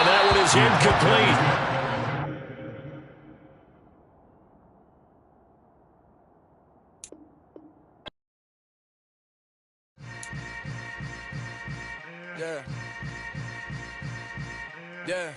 A: that one is incomplete.
G: Yeah. Yeah.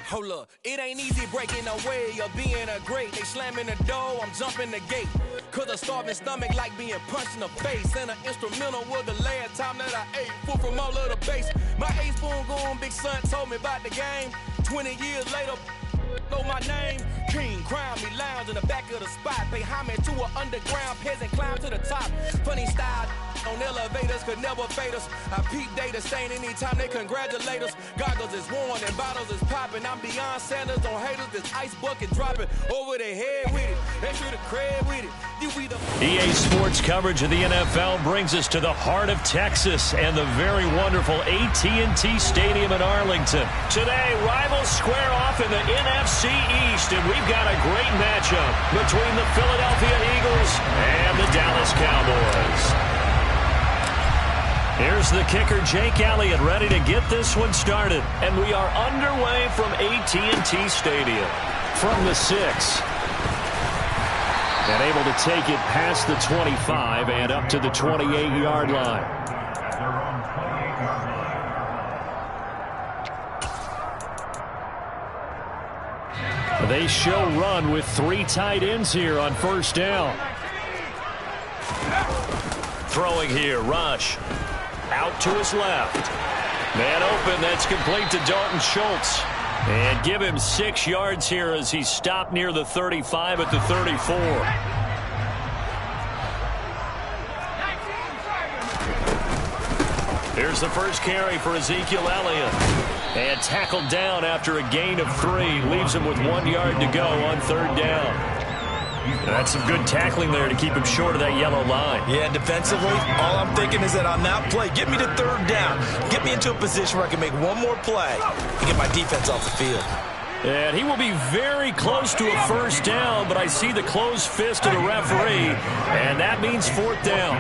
G: Hold up, it ain't easy breaking away or being a great. They slamming the door, I'm jumping the gate. Cause a starving stomach like being punched in the face. And an instrumental was the last time that I ate food from all of the base. My 8-spoon goon, big son told me about the game. 20 years later, know my name. King, crown me, lounge in the back of the spot. Pay homage to an underground peasant, climb to the top. Funny style on elevators could never fade us. I peep data stain anytime they congratulate us. Goggles is worn and bottles is popping. I'm beyond Sanders on haters. This ice bucket dropping over their head with it. They should have cred with it.
A: EA Sports coverage of the NFL brings us to the heart of Texas and the very wonderful AT&T Stadium in Arlington. Today, rivals square off in the NFC East, and we've got a great matchup between the Philadelphia Eagles and the Dallas Cowboys. Here's the kicker, Jake Elliott, ready to get this one started. And we are underway from AT&T Stadium. From the 6. And able to take it past the 25 and up to the 28-yard line. They show run with 3 tight ends here on first down. Throwing here, Rush. Out to his left. Man open, that's complete to Dalton Schultz. And give him 6 yards here as he stopped near the 35 at the 34. Here's the first carry for Ezekiel Elliott. And tackled down after a gain of 3. Leaves him with 1 yard to go on 3rd down. That's some good tackling there to keep him short of that yellow line.
D: Yeah, defensively, all I'm thinking is that on that play, get me to 3rd down. Get me into a position where I can make one more play and get my defense off the field.
A: And he will be very close to a 1st down, but I see the closed fist of the referee, and that means 4th down.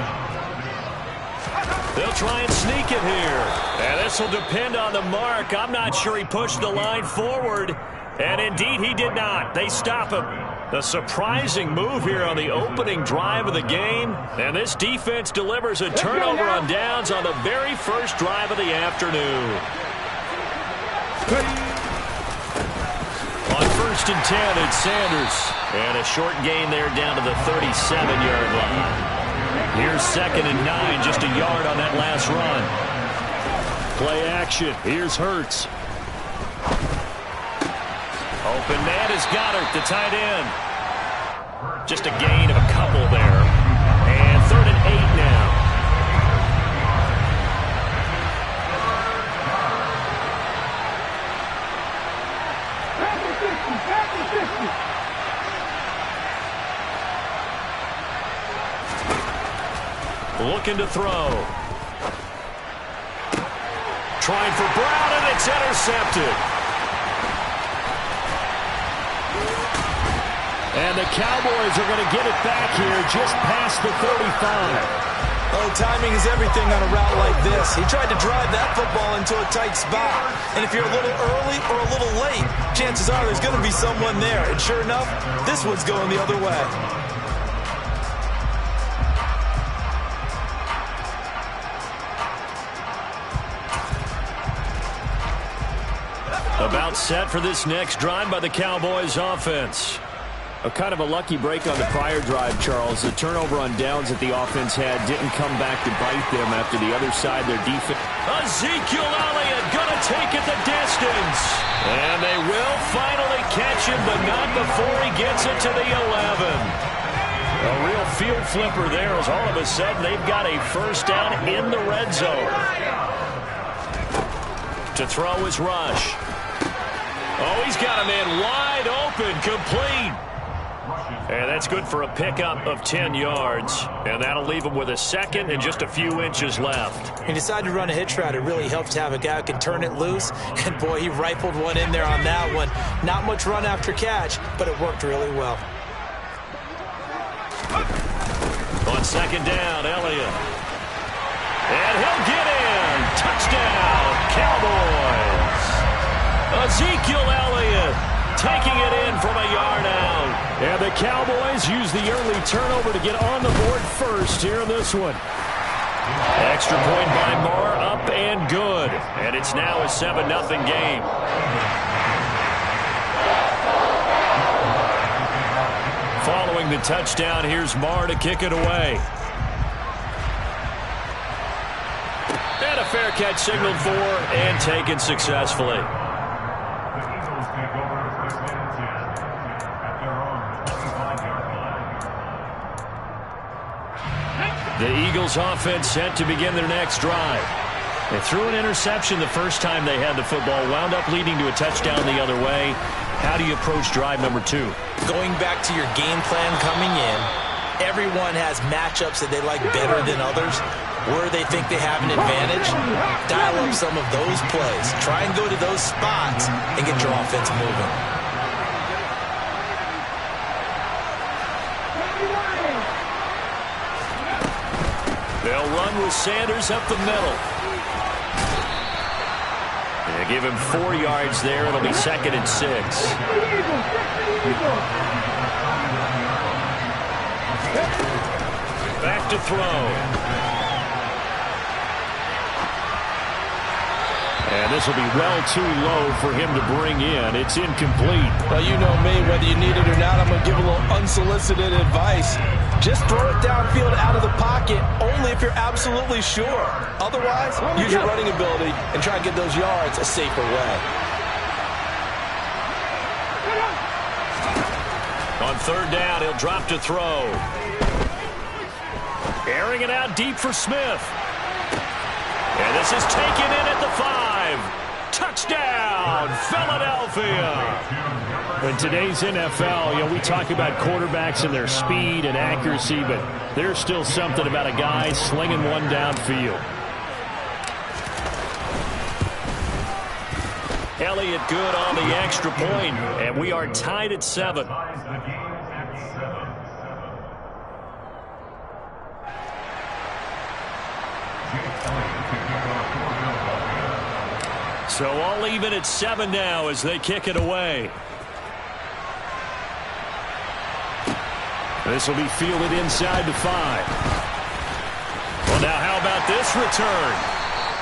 A: They'll try and sneak it here. And this will depend on the mark. I'm not sure he pushed the line forward. And indeed, he did not. They stop him. A surprising move here on the opening drive of the game. And this defense delivers a turnover on downs on the very first drive of the afternoon. On 1st and 10, it's Sanders. And a short gain there down to the 37-yard line. Here's 2nd and 9, just a yard on that last run. Play action. Here's Hurts. Open man is Goddard, the tight end. Just a gain of a couple there. And 3rd and 8 now. looking to throw. Trying for Brown, and it's intercepted.
E: And the Cowboys are going to get it back here just past the 35.
D: Oh, timing is everything on a route like this. He tried to drive that football into a tight spot. And if you're a little early or a little late, chances are there's going to be someone there. And sure enough, this one's going the other way.
A: About set for this next drive by the Cowboys offense.
E: A kind of a lucky break on the prior drive, Charles. The turnover on downs that the offense had didn't come back to bite them after the other side. Their defense.
A: Ezekiel Elliott gonna take it the distance. And they will finally catch him, but not before he gets it to the 11. A real field flipper there as all of a sudden they've got a first down in the red zone. To throw is Rush. Oh, he's got a man wide open, complete. And that's good for a pickup of 10 yards. And that'll leave him with a second and just a few inches left.
D: He decided to run a hitch route. It really helps to have a guy who can turn it loose. And, boy, he rifled one in there on that one. Not much run after catch, but it worked really well.
A: On second down, Elliott. And he'll get in. Touchdown, Cowboys. Ezekiel Elliott taking it in from a yard out.
E: And the Cowboys use the early turnover to get on the board first here in this one.
A: Extra point by Moore, up and good. And it's now a 7-0 game. Following the touchdown, here's Moore to kick it away. And a fair catch signaled for and taken successfully. The Eagles offense set to begin their next drive. They threw an interception the first time they had the football, wound up leading to a touchdown the other way. How do you approach drive number 2?
D: Going back to your game plan coming in, everyone has matchups that they like better than others. Where they think they have an advantage, dial up some of those plays. Try and go to those spots and get your offense moving.
A: They'll run with Sanders up the middle. They give him 4 yards there. It'll be 2nd and 6. Back to throw. And this will be well too low for him to bring in. It's incomplete.
D: Well, you know me, whether you need it or not, I'm going to give a little unsolicited advice. Just throw it downfield out of the pocket, only if you're absolutely sure. Otherwise, use your running ability and try and get those yards a safer way.
A: On third down, he'll drop to throw. Airing it out deep for Smith. And this is taken in at the 5. Touchdown, Philadelphia.
E: In today's NFL, we talk about quarterbacks and their speed and accuracy, but there's still something about a guy slinging one downfield.
A: Elliott good on the extra point, and we are tied at 7. So all even at 7 now as they kick it away.
E: This will be fielded inside the 5.
A: Well, now how about this return?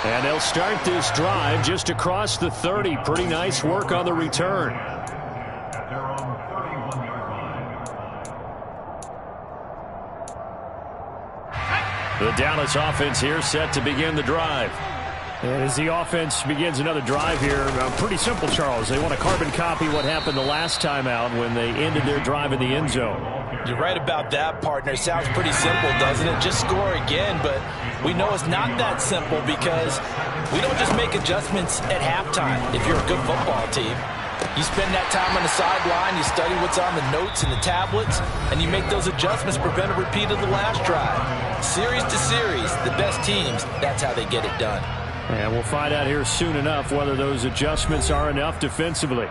E: And they'll start this drive just across the 30. Pretty nice work on the return.
A: The Dallas offense here set to begin the drive.
E: And as the offense begins another drive here, pretty simple, Charles. They want to carbon copy what happened the last time out when they ended their drive in the end zone.
D: You're right about that, partner. Sounds pretty simple, doesn't it? Just score again, but we know it's not that simple because we don't just make adjustments at halftime. If you're a good football team, You spend that time on the sideline, you study what's on the notes and the tablets, and you make those adjustments, prevent a repeat of the last drive. Series to series, the best teams, that's how they get it done.
E: And we'll find out here soon enough whether those adjustments are enough defensively.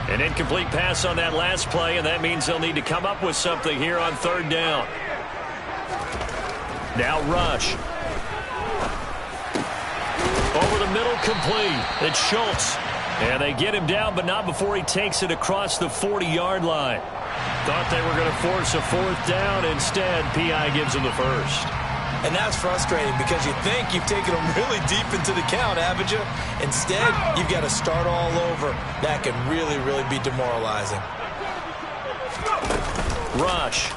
A: An incomplete pass on that last play, and that means they'll need to come up with something here on third down. Now Rush. Over the middle, complete. It's Schultz. And they get him down, but not before he takes it across the 40-yard line. Thought they were going to force a fourth down. Instead, P.I. gives him the first.
D: And that's frustrating because you think you've taken them really deep into the count, haven't you? Instead, you've got to start all over. That can really, really be demoralizing.
A: Rush.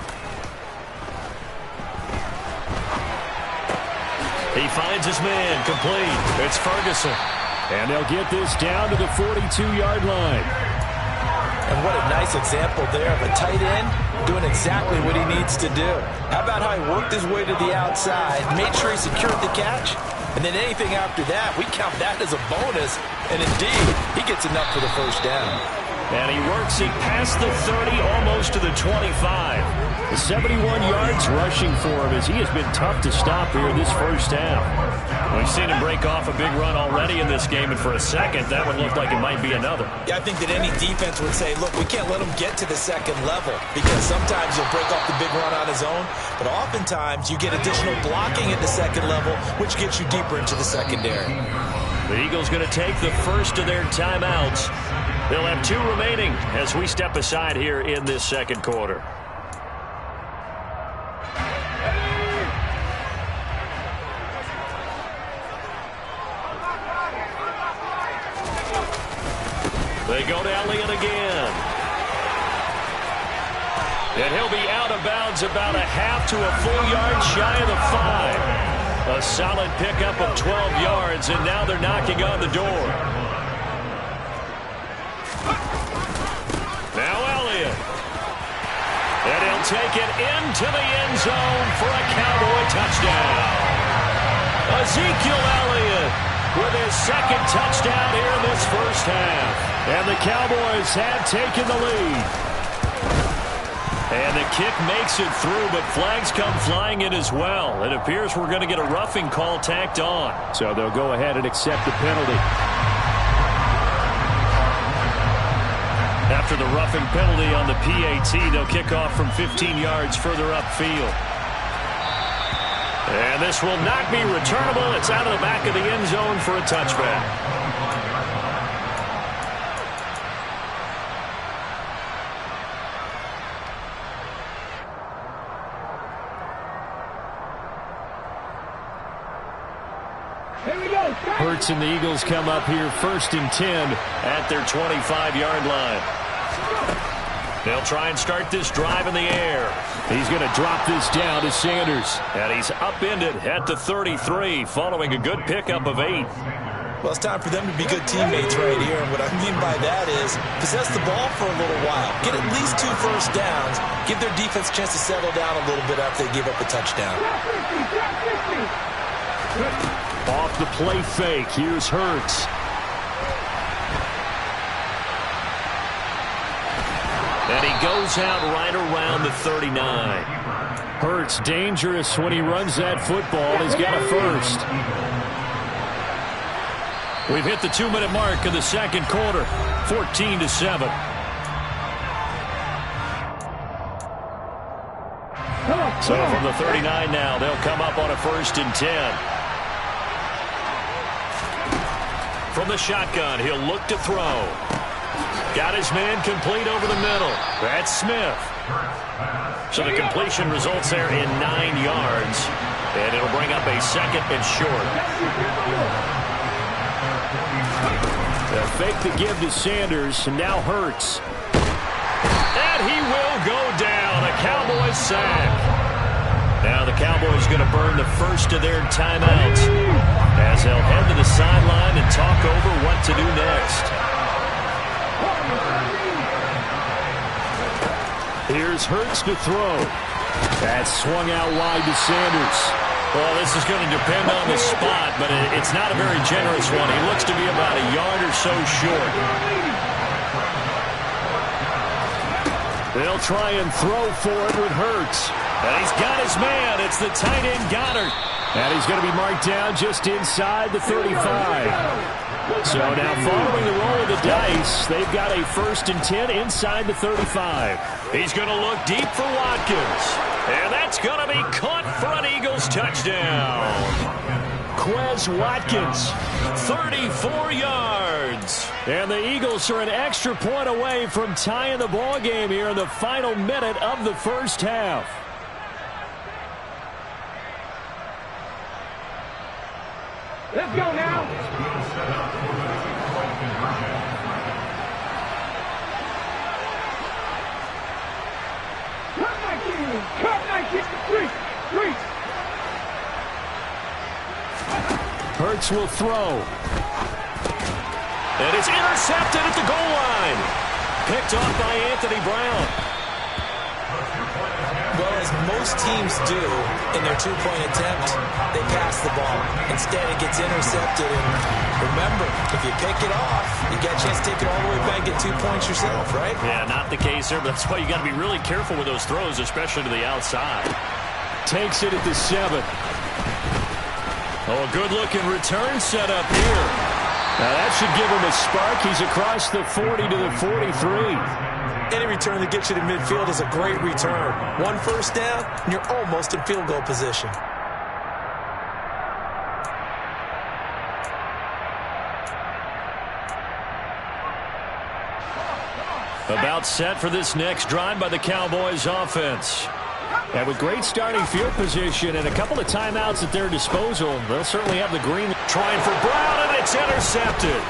A: He finds his man, complete. It's Ferguson.
E: And they'll get this down to the 42-yard line.
D: And what a nice example there of a tight end doing exactly what he needs to do. How about how he worked his way to the outside, made sure he secured the catch, and then anything after that, we count that as a bonus. And indeed, he gets enough for the first down.
A: And he works it past the 30, almost to the 25.
E: The 71 yards rushing for him as he has been tough to stop here in this first half.
A: We've seen him break off a big run already in this game, and for a second, that would look like it might be another.
D: Yeah, I think that any defense would say, look, we can't let him get to the second level because sometimes he'll break off the big run on his own, but oftentimes you get additional blocking at the second level, which gets you deeper into the secondary.
A: The Eagles going to take the first of their timeouts. They'll have 2 remaining as we step aside here in this second quarter. They go to Elliott again. And he'll be out of bounds about a half to a full yard shy of the 5. A solid pickup of 12 yards, and now they're knocking on the door. Now Elliott. And he'll take it into the end zone for a Cowboy touchdown. Ezekiel Elliott with his second touchdown here in this first half.
E: And the Cowboys have taken the lead.
A: And the kick makes it through, but flags come flying in as well. It appears we're going to get a roughing call tacked on.
E: So they'll go ahead and accept the penalty.
A: After the roughing penalty on the PAT, they'll kick off from 15 yards further upfield. And this will not be returnable. It's out of the back of the end zone for a touchback.
E: Hurts and the Eagles come up here 1st and 10
A: at their 25-yard line. They'll try and start this drive in the air.
E: He's going to drop this down to Sanders.
A: And he's upended at the 33 following a good pickup of 8.
D: Well, it's time for them to be good teammates right here. And what I mean by that is possess the ball for a little while. Get at least 2 first downs. Give their defense a chance to settle down a little bit after they give up a touchdown.
E: Off the play fake. Here's Hurts.
A: And he goes out right around the 39.
E: Hurts dangerous when he runs that football. He's got a first.
A: We've hit the 2-minute mark of the second quarter. 14-7. So from the 39 now, they'll come up on a 1st and 10. From the shotgun, he'll look to throw. Got his man complete over the middle. That's Smith. So the completion results there in 9 yards. And it'll bring up a 2nd and short.
E: The fake to give to Sanders, and now Hurts.
A: And he will go down. A Cowboys sack. Now the Cowboys going to burn the first of their timeouts as they'll head to the sideline and talk over what to do next.
E: Here's Hurts to throw. That's swung out wide to Sanders.
A: Well, this is going to depend on the spot, but it's not a very generous one. He looks to be about a yard or so short.
E: They'll try and throw for it with Hurts.
A: And he's got his man. It's the tight end Goddard.
E: And he's going to be marked down just inside the 35. So now following the roll of the dice, they've got a 1st and 10 inside the 35.
A: He's going to look deep for Watkins. And that's going to be caught for an Eagles touchdown.
E: Quez Watkins,
A: 34 yards.
E: And the Eagles are an extra point away from tying the ball game here in the final minute of the first half.
C: Let's go now. Cut 19. Three.
E: Hurts will throw.
A: And it's intercepted at the goal line. Picked off by Anthony Brown.
D: Well, as most teams do in their two-point attempt, they pass the ball. Instead, it gets intercepted. And remember, if you pick it off, you get a chance to take it all the way back and get 2 points yourself, right?
A: Yeah, not the case here, but that's why you got to be really careful with those throws, especially to the outside.
E: Takes it at the 7.
A: Oh, a good-looking return set up here.
E: Now that should give him a spark. He's across the 40 to the 43.
D: Any return that gets you to midfield is a great return. 1 first down, and you're almost in field goal position.
A: About set for this next drive by the Cowboys offense.
E: And with great starting field position and a couple of timeouts at their disposal, they'll certainly have the green.
A: Trying for Brown, and it's intercepted.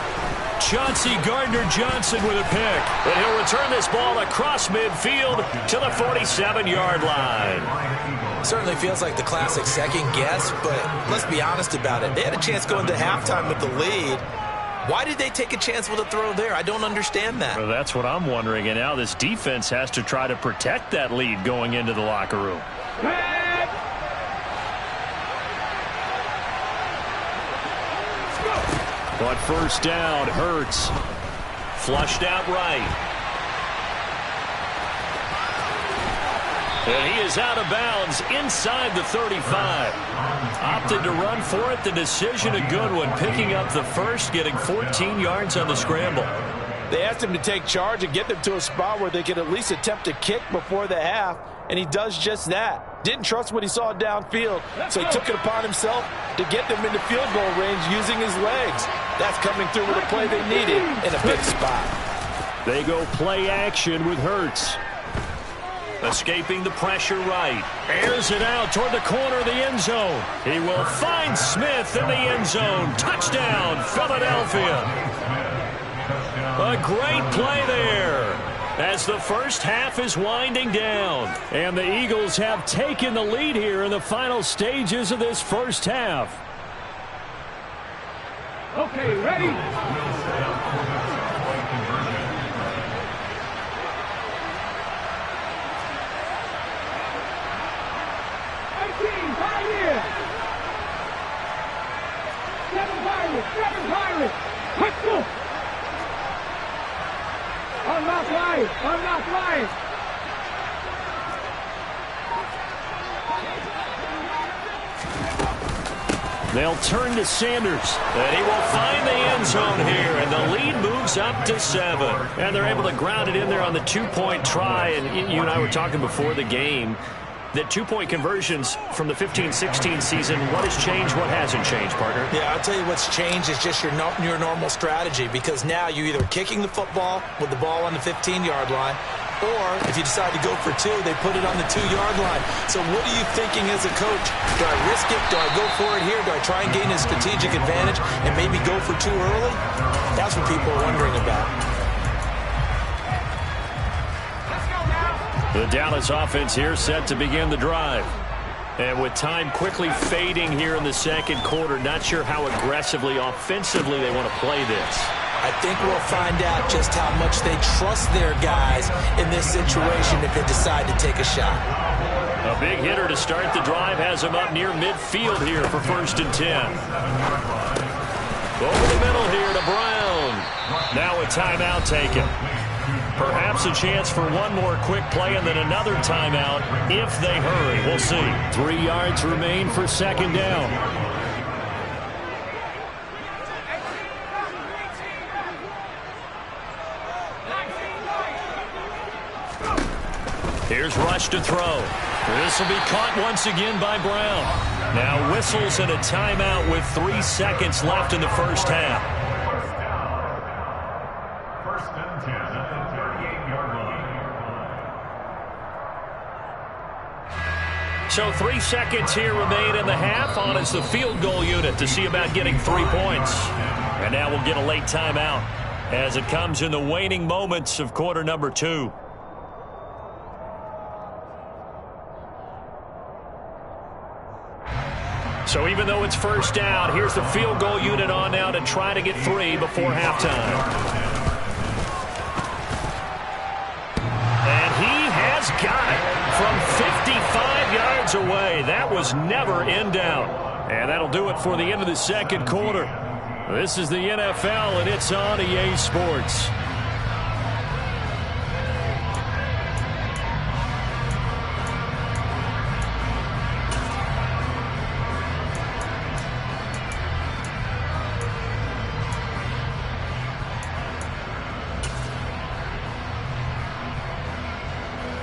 A: Chauncey Gardner-Johnson with a pick. And he'll return this ball across midfield to the 47-yard line.
D: Certainly feels like the classic second guess, but let's be honest about it. They had a chance going to halftime with the lead. Why did they take a chance with a throw there? I don't understand that.
A: Well, that's what I'm wondering. And now this defense has to try to protect that lead going into the locker room.
E: But first down, Hurts.
A: Flushed out right. And he is out of bounds inside the 35. Opted to run for it. The decision a good one. Picking up the first, getting 14 yards on the scramble.
D: They asked him to take charge and get them to a spot where they could at least attempt a kick before the half, and he does just that. Didn't trust what he saw downfield, so he took it upon himself to get them into field goal range using his legs. That's coming through with a play they needed in a big spot.
E: They go play action with Hurts.
A: Escaping the pressure right. Airs it out toward the corner of the end zone. He will find Smith in the end zone. Touchdown, Philadelphia. A great play there as the first half is winding down.
E: And the Eagles have taken the lead here in the final stages of this first half.
C: Okay, ready? Seven Pirates! Let's go! Unlock life! Unlock life!
E: They'll turn to Sanders.
A: And he will find the end zone here, and the lead moves up to 7. And they're able to ground it in there on the two-point try. And you and I were talking before the game that two-point conversions from the 15-16 season, what has changed, what hasn't changed, partner?
D: Yeah, I'll tell you what's changed is just your normal strategy, because now you're either kicking the football with the ball on the 15-yard line, or if you decide to go for 2, they put it on the 2-yard line. So what are you thinking as a coach? Do I risk it? Do I go for it here? Do I try and gain a strategic advantage and maybe go for 2 early? That's what people are wondering about.
A: The Dallas offense here set to begin the drive. And with time quickly fading here in the second quarter, not sure how aggressively, offensively they want to play this.
D: I think we'll find out just how much they trust their guys in this situation if they decide to take a shot.
A: A big hitter to start the drive has him up near midfield here for 1st and 10. Over the middle here to Brown. Now a timeout taken. Perhaps a chance for one more quick play and then another timeout if they hurry. We'll see.
E: 3 yards remain for 2nd down.
A: Here's Rush to throw. This will be caught once again by Brown. Now whistles and a timeout with 3 seconds left in the first half.
B: First and 10 at the 38-yard line.
A: So 3 seconds here remain in the half. On is the field goal unit to see about getting 3 points. And now we'll get a late timeout as it comes in the waning moments of quarter number 2. So even though it's first down, here's the field goal unit on now to try to get 3 before halftime. And he has got it from 55 yards away. That was never in doubt. And that'll do it for the end of the second quarter. This is the NFL, and it's on EA Sports.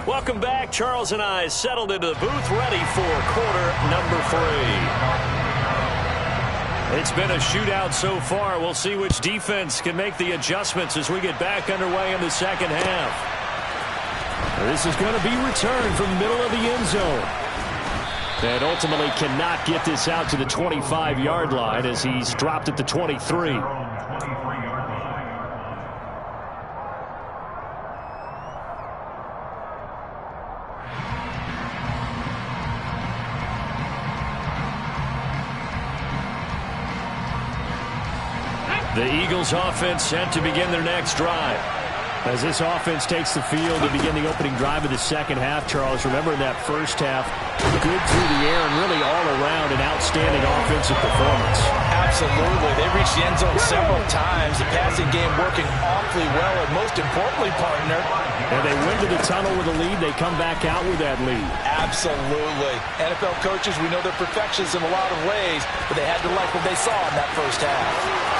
A: Welcome back. Charles and I settled into the booth ready for quarter number 3. It's been a shootout so far. We'll see which defense can make the adjustments as we get back underway in the second half.
E: This is going to be returned from the middle of the end zone. And ultimately cannot get this out to the 25-yard line as he's dropped at the 23.
A: The Eagles offense set to begin their next drive.
E: As this offense takes the field to begin the opening drive of the second half, Charles, remember in that first half, good through the air and really all around an outstanding offensive performance.
D: Absolutely. They reached the end zone several times. The passing game working awfully well, and most importantly, partner.
E: And they went to the tunnel with a lead. They come back out with that lead.
D: Absolutely. NFL coaches, we know they're perfectionists in a lot of ways, but they had to like what they saw in that first half.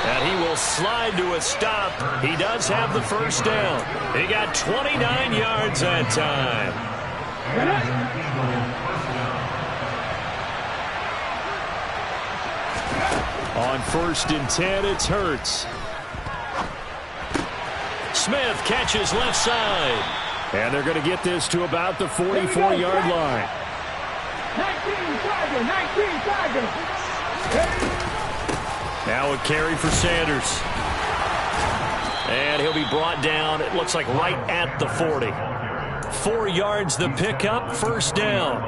A: And he will slide to a stop. He does have the first down. He got 29 yards that time.
E: On 1st and 10, it's Hurts.
A: Smith catches left side.
E: And they're going to get this to about the 44-yard line.
C: 19 Tigers.
A: Now a carry for Sanders. And he'll be brought down, it looks like right at the 40. 4 yards the pickup, first down.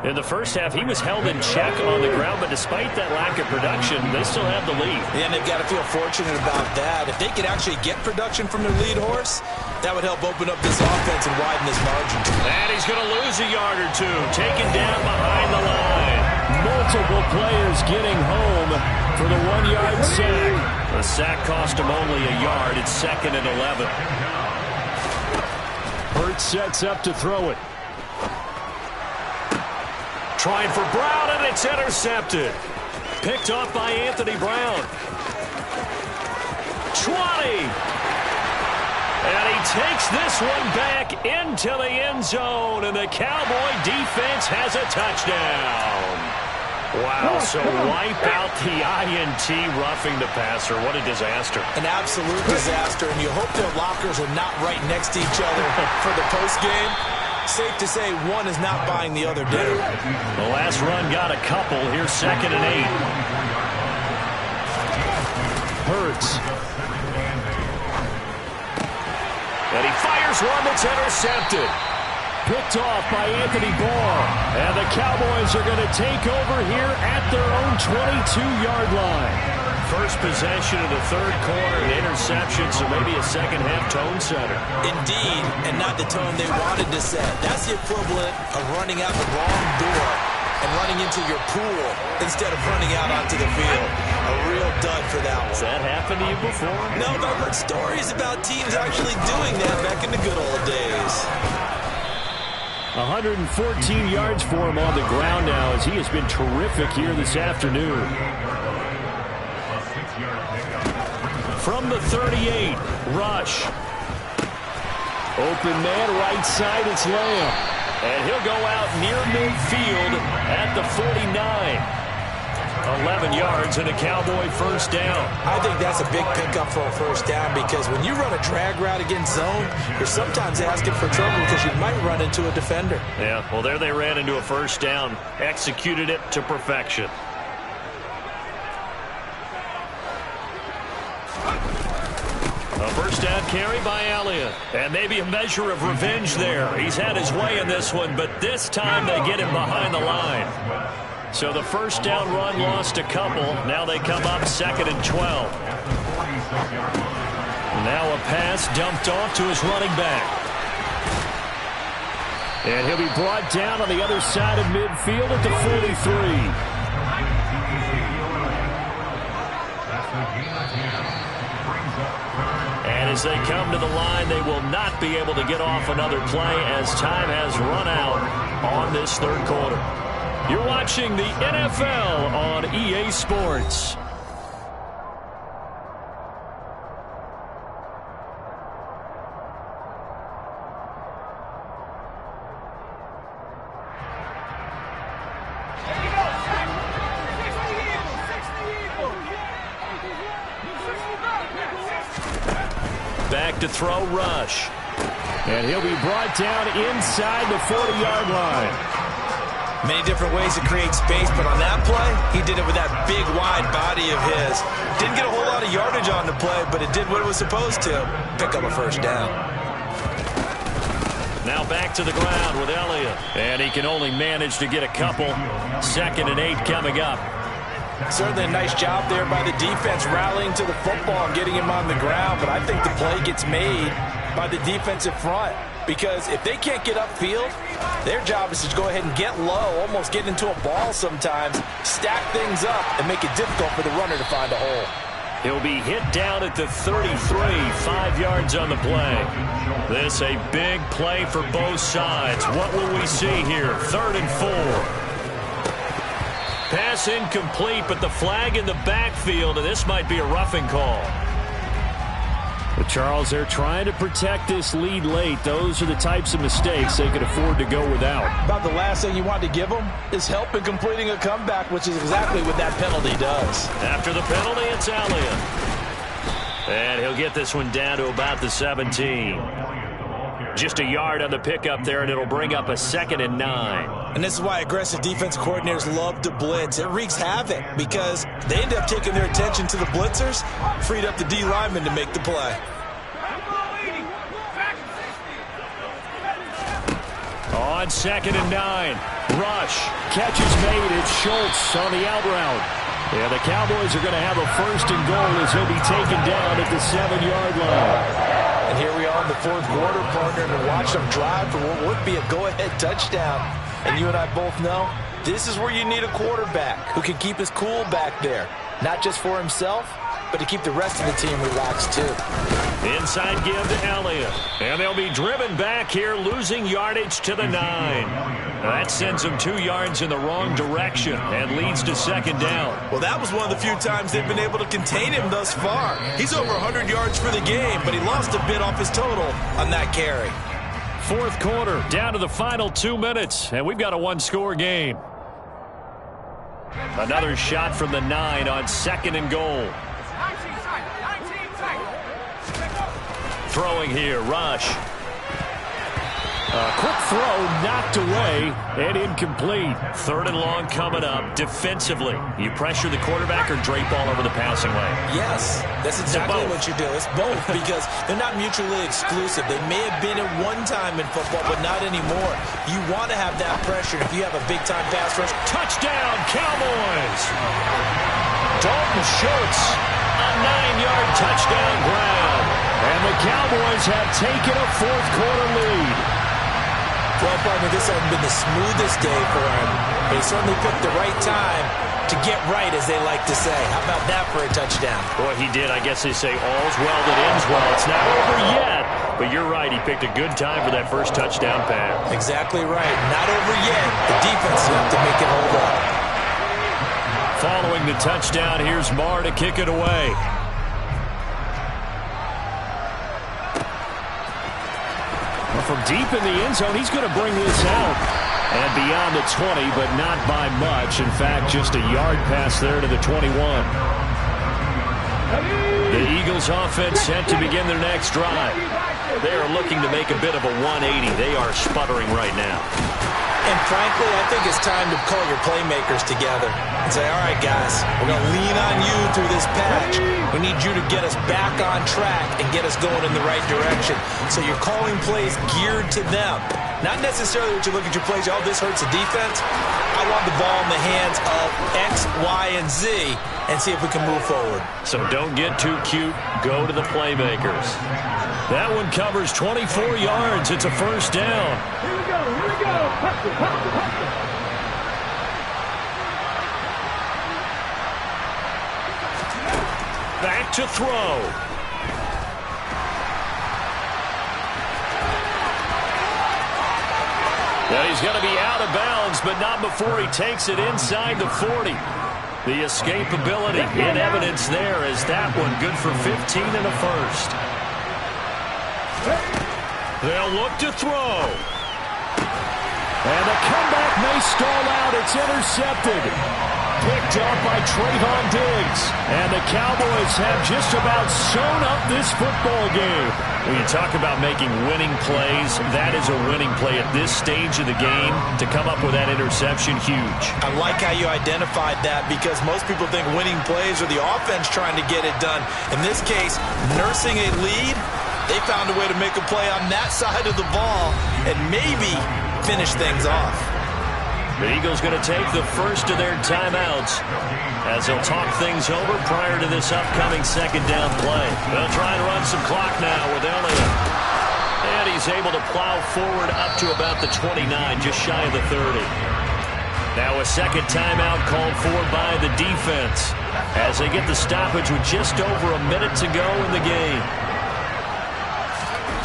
A: In the first half, he was held in check on the ground, but despite that lack of production, they still have the lead.
D: And they've got to feel fortunate about that. If they could actually get production from their lead horse, that would help open up this offense and widen this margin.
A: And he's going to lose a yard or two, taken down behind the line.
E: Multiple players getting home for the 1-yard sack.
A: The sack cost him only a yard. It's 2nd and 11.
E: Hurts sets up to throw it.
A: Trying for Brown, and it's intercepted. Picked off by Anthony Brown. 20. And he takes this one back into the end zone, and the Cowboy defense has a touchdown. Wow, so wipe out the INT roughing the passer. What a disaster.
D: An absolute disaster, and you hope their lockers are not right next to each other for the postgame. Safe to say one is not buying the other dinner.
A: The last run got a couple. Here's 2nd and 8.
E: Hurts.
A: And he fires one that's intercepted.
E: Picked off by Anthony Barr. And the Cowboys are going to take over here at their own 22-yard line.
A: First possession of the third quarter, an interception, so maybe a second-half tone setter.
D: Indeed, and not the tone they wanted to set. That's the equivalent of running out the wrong door and running into your pool instead of running out onto the field. A real dud for that one.
A: Has that happened to you before?
D: No, but I've heard stories about teams actually doing that back in the good old days.
E: 114 yards for him on the ground now as he has been terrific here this afternoon.
A: From the 38, Rush.
E: Open man, right side, it's Lamb.
A: And he'll go out near midfield at the 49. 11 yards and a Cowboy first down.
D: I think that's a big pickup for a first down because when you run a drag route against zone, you're sometimes asking for trouble because you might run into a defender.
A: Yeah, well, there they ran into a first down. Executed it to perfection. A first down carry by Elliott. And maybe a measure of revenge there. He's had his way in this one, but this time they get him behind the line. So the first down run lost a couple. Now they come up 2nd and 12. Now a pass dumped off to his running back.
E: And he'll be brought down on the other side of midfield at the 43.
A: And as they come to the line, they will not be able to get off another play as time has run out on this third quarter. You're watching the NFL on EA Sports. Back to throw, Rush.
E: And he'll be brought down inside the 40-yard line.
D: Many different ways to create space, but on that play, he did it with that big, wide body of his. Didn't get a whole lot of yardage on the play, but it did what it was supposed to. Pick up a first down.
A: Now back to the ground with Elliott. And he can only manage to get a couple. 2nd and 8 coming up.
D: Certainly a nice job there by the defense rallying to the football and getting him on the ground, but I think the play gets made by the defensive front. Because if they can't get upfield, their job is to go ahead and get low, almost get into a ball sometimes, stack things up, and make it difficult for the runner to find a hole.
A: He'll be hit down at the 33, 5 yards on the play. This a big play for both sides. What will we see here? 3rd and 4. Pass incomplete, but the flag in the backfield, and this might be a roughing call.
E: But Charles, they're trying to protect this lead late. Those are the types of mistakes they could afford to go without.
D: About the last thing you want to give them is help in completing a comeback, which is exactly what that penalty does.
A: After the penalty, it's Elliott. And he'll get this one down to about the 17. Just a yard on the pickup there, and it'll bring up a 2nd and 9.
D: And this is why aggressive defense coordinators love to blitz. It wreaks havoc because they end up taking their attention to the blitzers, freed up the D lineman to make the play.
A: On 2nd and 9, Rush.
E: Catch is made. It's Schultz on the out route. Yeah, the Cowboys are going to have a 1st and goal as he'll be taken down at the 7-yard line.
D: And here we are in the 4th quarter, partner, to watch them drive for what would be a go-ahead touchdown. And you and I both know this is where you need a quarterback who can keep his cool back there. Not just for himself, but to keep the rest of the team relaxed too.
A: Inside give to Elliott. And they'll be driven back here, losing yardage to the 9. That sends them 2 yards in the wrong direction and leads to 2nd down.
D: Well, that was one of the few times they've been able to contain him thus far. He's over 100 yards for the game, but he lost a bit off his total on that carry.
A: 4th quarter, down to the final 2 minutes, and we've got a 1-score game. Another shot from the 9 on 2nd and goal. Throwing here, Rush.
E: Quick throw, knocked away, and incomplete.
A: 3rd and long coming up. Defensively, you pressure the quarterback or drape all over the passing lane?
D: Yes, that's exactly what you do. It's both because they're not mutually exclusive. They may have been at one time in football, but not anymore. You want to have that pressure if you have a big-time pass rush.
A: Touchdown, Cowboys! Dalton Schultz, a 9-yard touchdown grab. And the Cowboys have taken a fourth-quarter lead.
D: Well, partner, this hasn't been the smoothest day for him. But he certainly picked the right time to get right, as they like to say. How about that for a touchdown?
A: Boy, he did. I guess they say all's well that ends well. It's not over yet. But you're right. He picked a good time for that first touchdown pass.
D: Exactly right. Not over yet. The defense is up to make it hold up.
A: Following the touchdown, here's Marr to kick it away. From deep in the end zone, he's going to bring this out. And beyond the 20, but not by much. In fact, just a yard pass there to the 21. The Eagles offense set to begin their next drive. They are looking to make a bit of a 180. They are sputtering right now.
D: And frankly, I think it's time to call your playmakers together and say, all right, guys, we're going to lean on you through this patch. We need you to get us back on track and get us going in the right direction. So you're calling plays geared to them. Not necessarily what you look at your plays, oh, this hurts the defense. I want the ball in the hands of X, Y, and Z and see if we can move forward.
A: So don't get too cute. Go to the playmakers. That one covers 24 yards. It's a first down.
C: Here we go. Here we go. Hustle, hustle, hustle.
A: Back to throw. Now he's going to be out of bounds, but not before he takes it inside the 40. The escapability in evidence there as that one good for 15 and a first. They'll look to throw. And the comeback may stall out. It's intercepted. Picked up by Trayvon Diggs. And the Cowboys have just about sewn up this football game. When you talk about making winning plays, that is a winning play at this stage of the game. To come up with that interception, huge.
D: I like how you identified that because most people think winning plays are the offense trying to get it done. In this case, nursing a lead, they found a way to make a play on that side of the ball and maybe finish things off.
A: The Eagles going to take the first of their timeouts as they'll talk things over prior to this upcoming second down play. They'll try and run some clock now with Elliott. And he's able to plow forward up to about the 29, just shy of the 30. Now a second timeout called for by the defense as they get the stoppage with just over a minute to go in the game.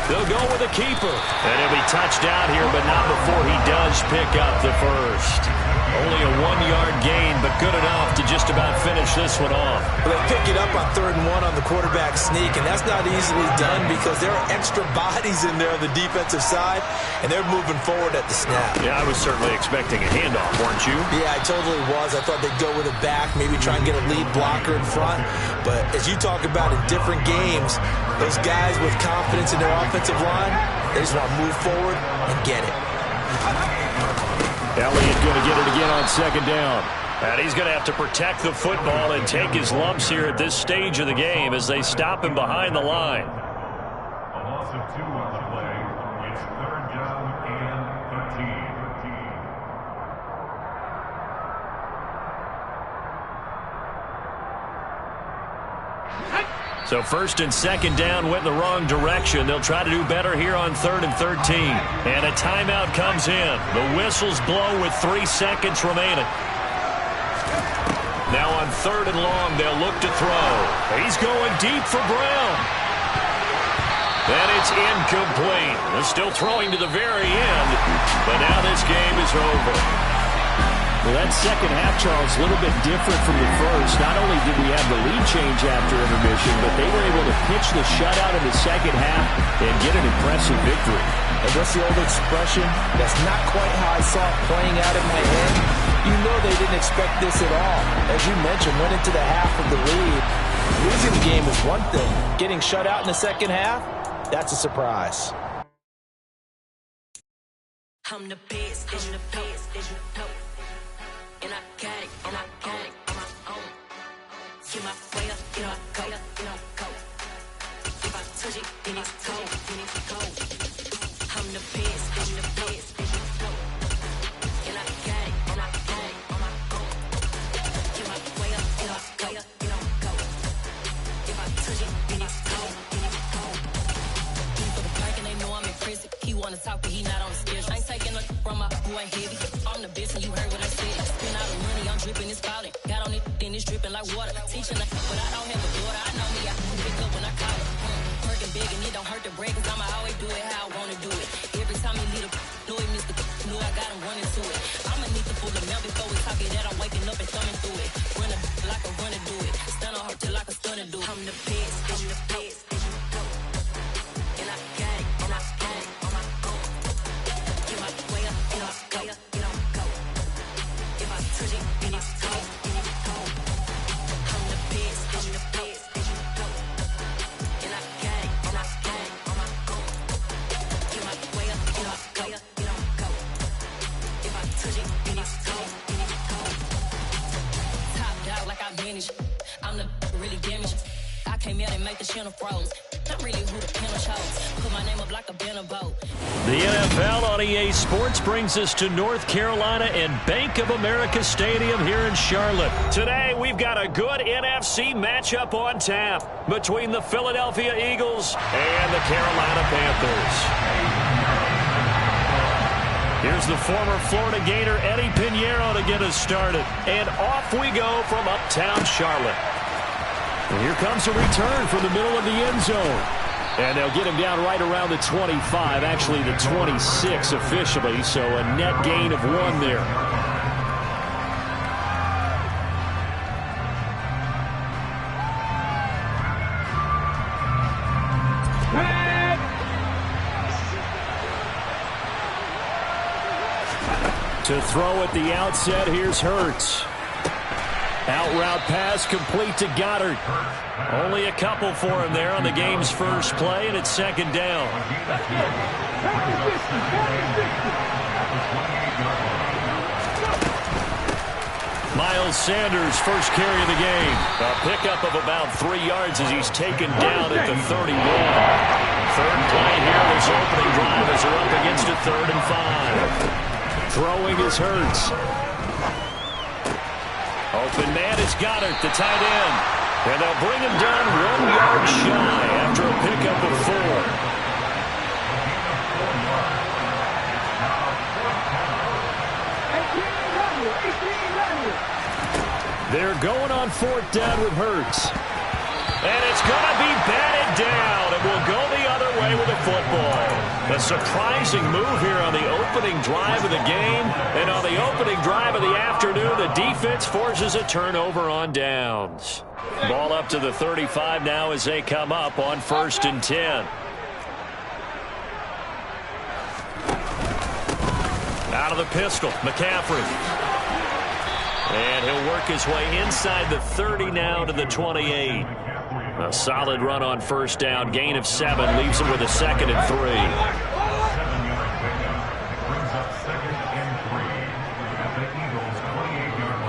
A: They'll go with a keeper. And he'll be touched out here, but not before he does pick up the first. Only a 1-yard gain, but good enough to just about finish this one off.
D: Well, they pick it up on 3rd and 1 on the quarterback sneak, and that's not easily done because there are extra bodies in there on the defensive side, and they're moving forward at the snap.
A: Yeah, I was certainly expecting a handoff, weren't you?
D: Yeah, I totally was. I thought they'd go with it back, maybe try and get a lead blocker in front. But as you talk about in different games, those guys with confidence in their offensive line, they just want to move forward and get it.
A: Elliott going to get it again on second down. And he's going to have to protect the football and take his lumps here at this stage of the game as they stop him behind the line.
B: A loss of 2 on the play. It's 3rd down and 13.
A: So first and second down went in the wrong direction. They'll try to do better here on 3rd and 13. And a timeout comes in. The whistles blow with 3 seconds remaining. Now on 3rd and long, they'll look to throw. He's going deep for Brown. And it's incomplete. They're still throwing to the very end. But now this game is over.
E: Well, that second half, Charles, a little bit different from the first. Not only did we have the lead change after intermission, but they were able to pitch the shutout in the second half and get an impressive victory.
D: And what's the old expression? That's not quite how I saw it playing out in my head. You know they didn't expect this at all. As you mentioned, went into the half of the lead. Losing the game is one thing. Getting shut out in the second half, that's a surprise.
F: I'm the best, I'm the best, and I got it, and I got it on my own. Get my way up, you know I go, you know I go. If I touch it, then it's cold, then it's cold. I'm the best, and I got it, and I got it on my own. Get my way up, you know I go. who ain't heavy. I'm the best and you heard what I said. Spend all the money, I'm dripping, it's falling. Got on it, then it's dripping like water. Teaching but I don't have a daughter. I know me, I can pick up when I call it. Working big and it don't hurt to break, cause I'ma always do it how I wanna do it. Every time he lead a know he missed the knew I got him running to it. I'ma need to pull the milk before we talk it that I'm waking up and thumbing through it. Run a like a runner do it. Stun on her till like a stunner do it. I'm the best, I'm the best. And I got it, and I got it on my own. Get my way up, and I go, get on go. If I touch it, then it's cold, then it's cold. I'm the best, I'm the best, and I got it, and I got it on my own. Get my way up, and I go, get on go. If I touch it, then it's cold, then it's cold. Top dog like I manage. I'm the really damaged. I came out and make the channel froze. Not really who the piano chose. Put my name up like a banner boat.
A: The NFL on EA Sports brings us to North Carolina and Bank of America Stadium here in Charlotte. Today, we've got a good NFC matchup on tap between the Philadelphia Eagles and the Carolina Panthers. Here's the former Florida Gator Eddie Pinheiro to get us started. And off we go from uptown Charlotte. And here comes a return from the middle of the end zone. And they'll get him down right around the 25, actually the 26 officially, so a net gain of 1 there. To throw at the outset, here's Hurts. Out route pass complete to Goddard. Only a couple for him there on the game's first play, and it's second down. Miles Sanders, first carry of the game. A pickup of about 3 yards as he's taken down at the 31. Third play here, this opening drive as they're up against a 3rd and 5. Throwing is Hurts. Open man is Goddard, the tight end. And they'll bring him down 1 yard shy after a pickup of 4. They're going on 4th down with Hurts. And it's going to be batted down, and we'll go the other way with the football. A surprising move here on the opening drive of the game. And on the opening drive of the afternoon, the defense forces a turnover on downs. Ball up to the 35 now as they come up on 1st and 10. Out of the pistol, McCaffrey. And he'll work his way inside the 30 now to the 28. A solid run on 1st down. Gain of 7 leaves him with a 2nd and 3.
B: 7-yard pickup brings up 2nd and 3 at the Eagles' 28-yard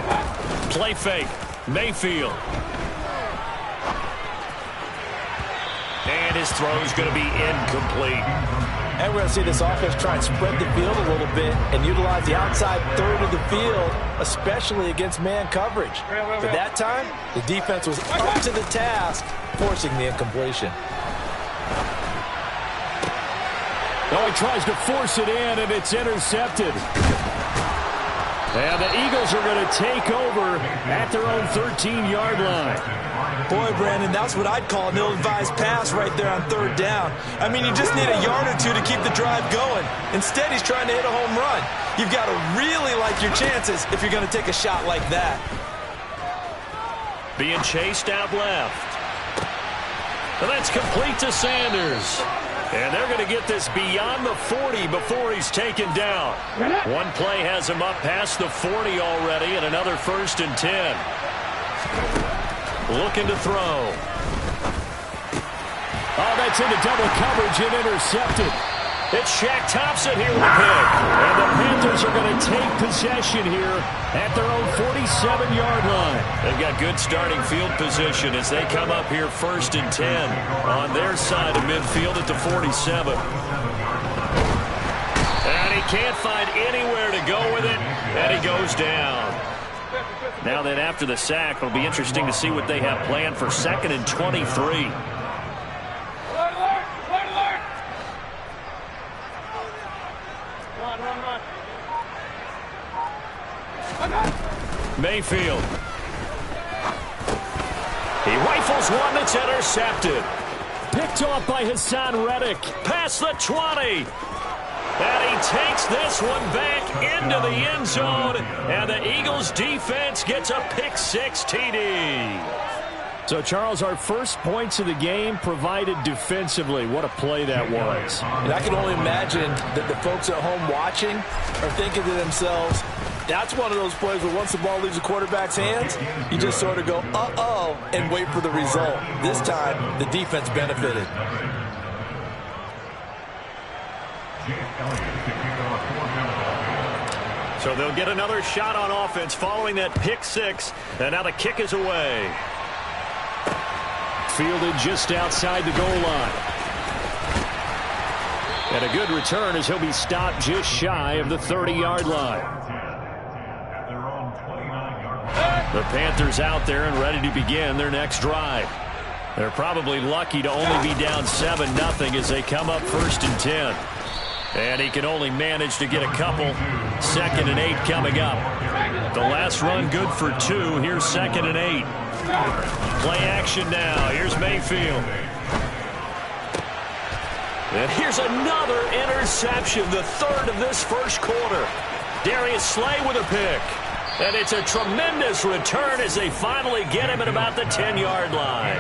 B: line.
A: Play fake. Mayfield. And his throw is going to be incomplete.
D: And we're going to see this offense try and spread the field a little bit and utilize the outside 3rd of the field, especially against man coverage. But that time, the defense was up to the task, forcing the incompletion.
E: Oh, he tries to force it in, and it's intercepted. And the Eagles are going to take over at their own 13-yard line.
D: Boy, Brandon, that's what I'd call an ill-advised pass right there on 3rd down. I mean, you just need a yard or 2 to keep the drive going. Instead, he's trying to hit a home run. You've got to really like your chances if you're going to take a shot like that.
A: Being chased out left. And that's complete to Sanders. And they're going to get this beyond the 40 before he's taken down. One play has him up past the 40 already, and another 1st and 10. Looking to throw.
E: Oh, that's into double coverage and intercepted.
A: It's Shaq Thompson here with a pick.
E: And the Panthers are going to take possession here at their own 47-yard line.
A: They've got good starting field position as they come up here 1st and 10 on their side of midfield at the 47. And he can't find anywhere to go with it, and he goes down. Now then, after the sack, it'll be interesting to see what they have planned for 2nd and 23. Mayfield. He rifles one that's intercepted.
E: Picked off by Hassan Reddick.
A: Past the 20. And he takes this one back into the end zone. And the Eagles defense gets a pick-6 TD.
E: So, Charles, our first points of the game provided defensively. What a play that was.
D: And I can only imagine that the folks at home watching are thinking to themselves, that's one of those plays where once the ball leaves the quarterback's hands, you just sort of go, uh-oh, and wait for the result. This time, the defense benefited.
A: So they'll get another shot on offense following that pick-6. And now the kick is away.
E: Fielded just outside the goal line. And a good return as he'll be stopped just shy of the 30-yard line. The Panthers out there and ready to begin their next drive. They're probably lucky to only be down 7-0 as they come up 1st and 10. And he can only manage to get a couple. 2nd and 8 coming up. The last run good for 2. Here's 2nd and 8. Play action now. Here's Mayfield. And here's another interception, the 3rd of this first quarter. Darius Slay with a pick. And it's a tremendous return as they finally get him at about the 10-yard line.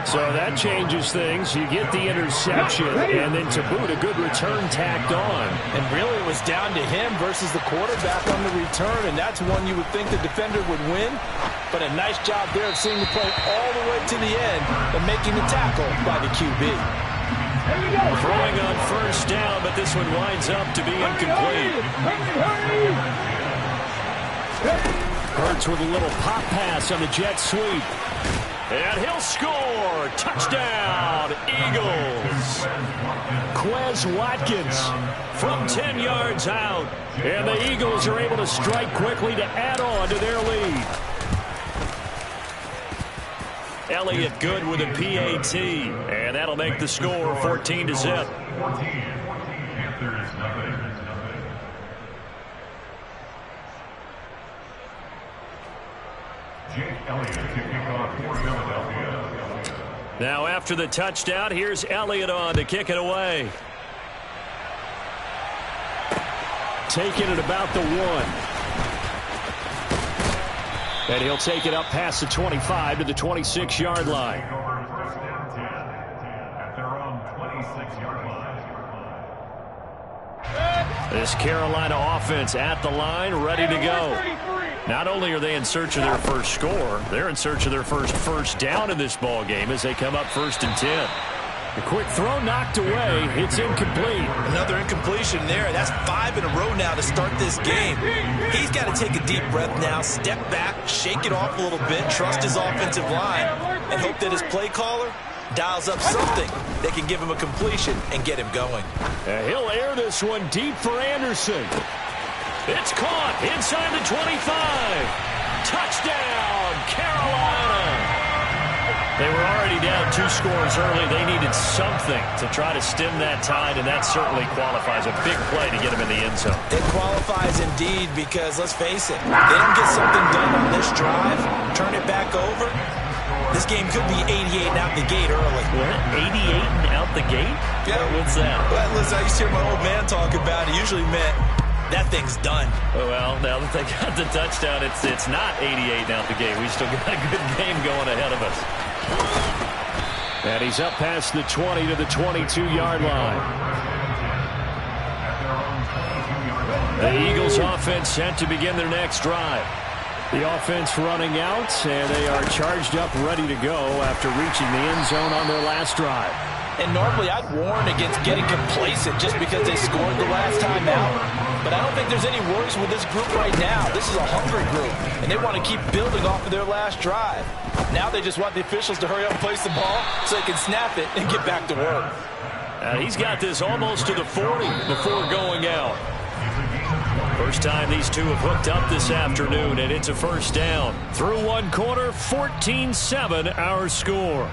E: So that changes things. You get the interception, and then to boot, a good return tacked on.
D: And really it was down to him versus the quarterback on the return, and that's one you would think the defender would win. But a nice job there of seeing the play all the way to the end and making the tackle by the QB.
A: Throwing on 1st down, but this one winds up to be incomplete.
E: Hurts with a little pop pass on the jet sweep.
A: And he'll score. Touchdown, Eagles.
E: Quez Watkins
A: From 10 yards out.
E: And the Eagles are able to strike quickly to add on to their lead.
A: Elliott good with a PAT. And that'll make the score 14-0. Now after the touchdown, here's Elliott on to kick it away.
E: Taking it about the 1. And he'll take it up past the 25 to the 26-yard line.
A: This Carolina offense at the line, ready to go. Not only are they in search of their first score, they're in search of their first down in this ball game as they come up 1st and 10.
E: A quick throw knocked away. It's incomplete.
D: Another incompletion there. That's 5 in a row now to start this game. He's got to take a deep breath now, step back, shake it off a little bit, trust his offensive line, and hope that his play caller dials up something that can give him a completion and get him going.
E: He'll air this one deep for Anderson.
A: It's caught inside the 25. Touchdown, Carolina. They were already down 2 scores early. They needed something to try to stem that tide, and that certainly qualifies. A big play to get them in the end zone.
D: It qualifies indeed because, let's face it, they don't get something done on this drive, turn it back over, this game could be 88 and out the gate early.
A: What? 88 and out the gate?
D: Yeah.
A: What's that?
D: Well, listen, I used to hear my old man talk about it. It usually meant that thing's done.
A: Well, now that they got the touchdown, it's not 88 and out the gate. We still got a good game going ahead of us.
E: And he's up past the 20 to the 22-yard line.
A: The Eagles offense set to begin their next drive.
E: The offense running out, and they are charged up, ready to go after reaching the end zone on their last drive.
D: And normally I'd warn against getting complacent just because they scored the last time out. But I don't think there's any worries with this group right now. This is a hungry group, and they want to keep building off of their last drive. Now they just want the officials to hurry up and place the ball so they can snap it and get back to work.
A: He's got this almost to the 40 before going out. First time these two have hooked up this afternoon, and it's a first down. Through one quarter, 14-7 our score.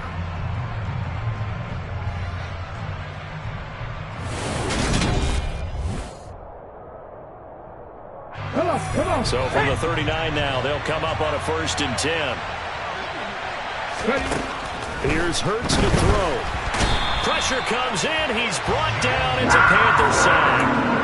A: So from the 39 now, they'll come up on a 1st and 10. Here's Hurts to throw. Pressure comes in. He's brought down. It's a Panther sack.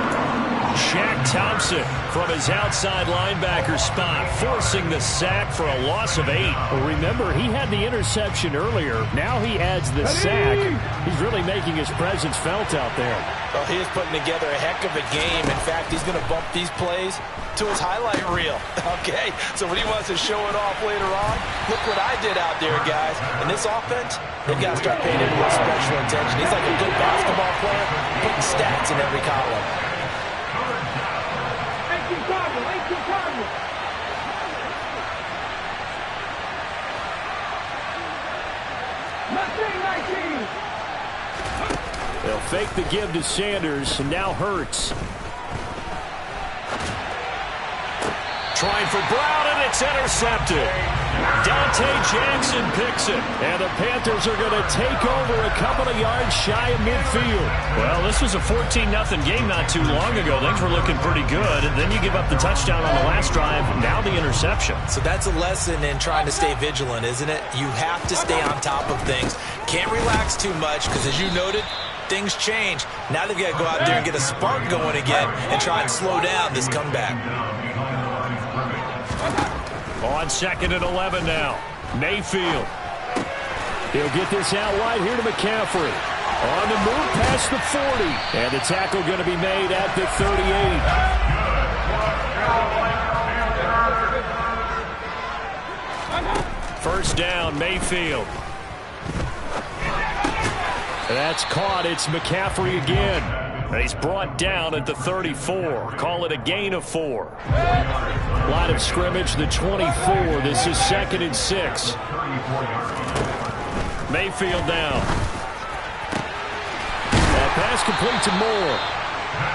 A: Shaq Thompson from his outside linebacker spot, forcing the sack for a loss of 8.
E: Well, remember, he had the interception earlier. Now he adds the sack. He's really making his presence felt out there.
D: Well, he is putting together a heck of a game. In fact, he's going to bump these plays to his highlight reel. Okay, so when he wants to show it off later on, look what I did out there, guys. And this offense, they've got to start paying him a little special attention. He's like a good basketball player, putting stats in every column.
E: They'll fake the give to Sanders, and now Hurts.
A: Trying for Brown, and it's intercepted. Dante Jackson picks it.
E: And the Panthers are going to take over a couple of yards shy of midfield.
A: Well, this was a 14-0 game not too long ago. Things were looking pretty good. And then you give up the touchdown on the last drive. Now the interception.
D: So that's a lesson in trying to stay vigilant, isn't it? You have to stay on top of things. Can't relax too much because, as you noted, things change. Now they've got to go out there and get a spark going again and try and slow down this comeback.
A: On 2nd and 11 now. Mayfield.
E: He'll get this out wide here to McCaffrey. On the move past the 40. And the tackle going to be made at the 38.
A: First down, Mayfield.
E: That's caught. It's McCaffrey again.
A: And he's brought down at the 34. Call it a gain of 4.
E: Line of scrimmage, the 24. This is 2nd and 6.
A: Mayfield down.
E: That pass complete to Moore.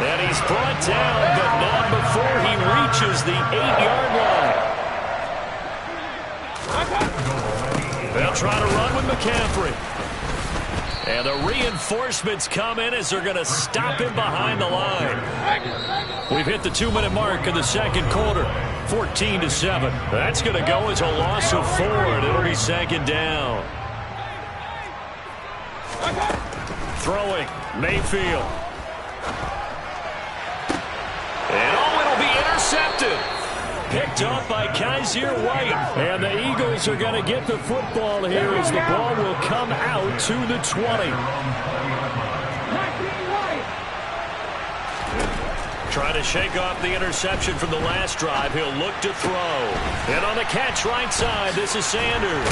A: And he's brought down, but not before he reaches the 8-yard line. They'll try to run with McCaffrey. And the reinforcements come in as they're going to stop him behind the line. We've hit the 2-minute mark in the 2nd quarter. 14-7. That's going to go as a loss of 4, and it'll be 2nd down. Throwing, Mayfield. And it'll be intercepted. Picked up by Kaiser White.
E: And the Eagles are going to get the football here as the ball will come out to the 20.
A: Trying to shake off the interception from the last drive. He'll look to throw. And on the catch right side, this is Sanders.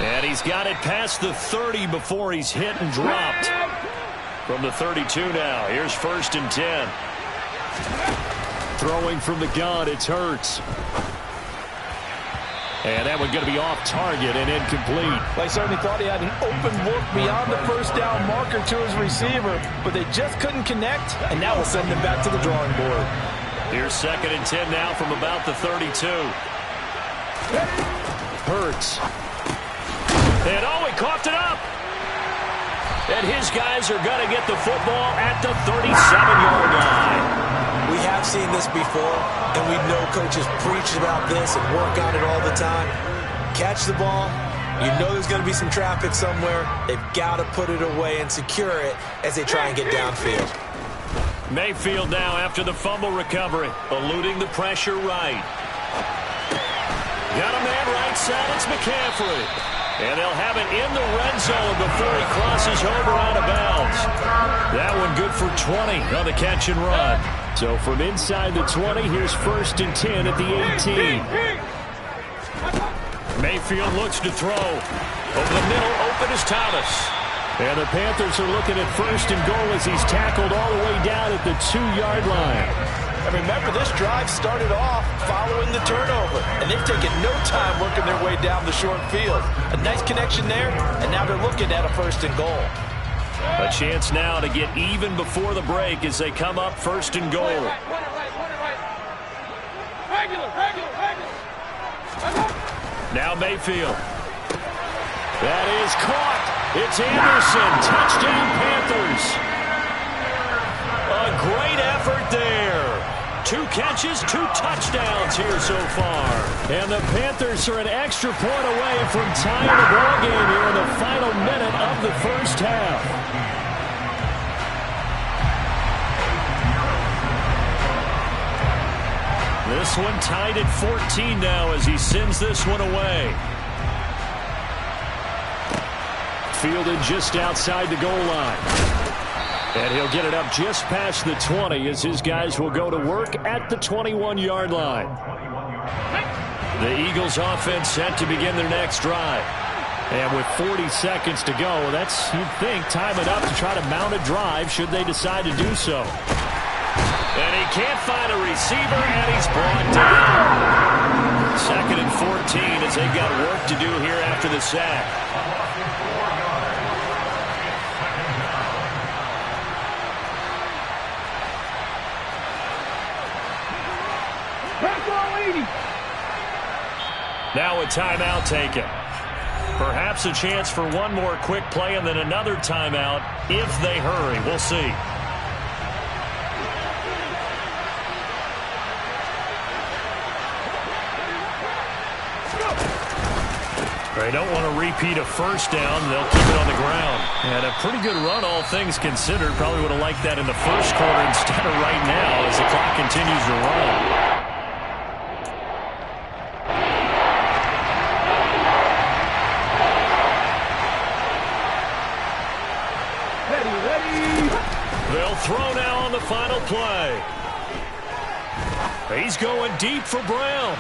A: And he's got it past the 30 before he's hit and dropped. From the 32 now. Here's 1st and 10.
E: Throwing from the gun, it's Hurts. And that one going to be off target and incomplete.
D: They certainly thought he had an open look beyond the first down marker to his receiver, but they just couldn't connect, and now we'll send them back to the drawing board.
A: Here's 2nd and 10 now from about the 32.
E: Hurts.
A: And he coughed it up. And his guys are going to get the football at the 37-yard line.
D: We have seen this before, and we know coaches preach about this and work on it all the time. Catch the ball. You know there's going to be some traffic somewhere. They've got to put it away and secure it as they try and get downfield.
A: Mayfield now after the fumble recovery, eluding the pressure right. Got a man right side. It's McCaffrey. And they'll have it in the red zone before he crosses over out of bounds. That one good for 20 on the catch and run.
E: So from inside the 20, here's 1st and 10 at the 18.
A: Mayfield looks to throw. Over the middle, open is Thomas.
E: And the Panthers are looking at 1st and goal as he's tackled all the way down at the 2-yard line.
D: And remember, this drive started off following the turnover, and they've taken no time working their way down the short field. A nice connection there, and now they're looking at a 1st and goal.
A: A chance now to get even before the break as they come up 1st and goal. Now Mayfield.
E: That is caught. It's Anderson. Touchdown, Panthers.
A: A great effort there. 2 catches, 2 touchdowns here so far.
E: And the Panthers are an extra point away from tying the ball game here in the final minute of the first half.
A: This one tied at 14 now as he sends this one away.
E: Fielded just outside the goal line. And he'll get it up just past the 20 as his guys will go to work at the 21-yard line.
A: The Eagles offense set to begin their next drive.
E: And with 40 seconds to go, that's, you'd think, time enough to try to mount a drive should they decide to do so.
A: And he can't find a receiver, and he's brought down. 2nd and 14 as they've got work to do here after the sack. Now a timeout taken. Perhaps a chance for one more quick play and then another timeout if they hurry. We'll see. They don't want to repeat a first down. They'll keep it on the ground. And a pretty good run, all things considered. Probably would have liked that in the first quarter instead of right now as the clock continues to run. They'll throw now on the final play. He's going deep for Brown.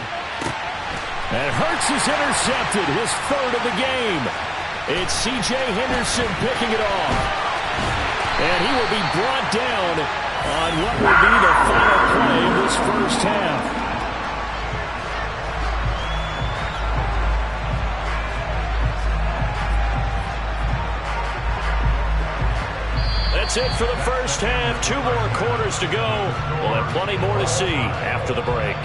E: And Hurts is intercepted, his 3rd of the game. It's C.J. Henderson picking it off. And he will be brought down on what will be the final play of this first half.
A: That's it for the first half. 2 more quarters to go. We'll have plenty more to see after the break.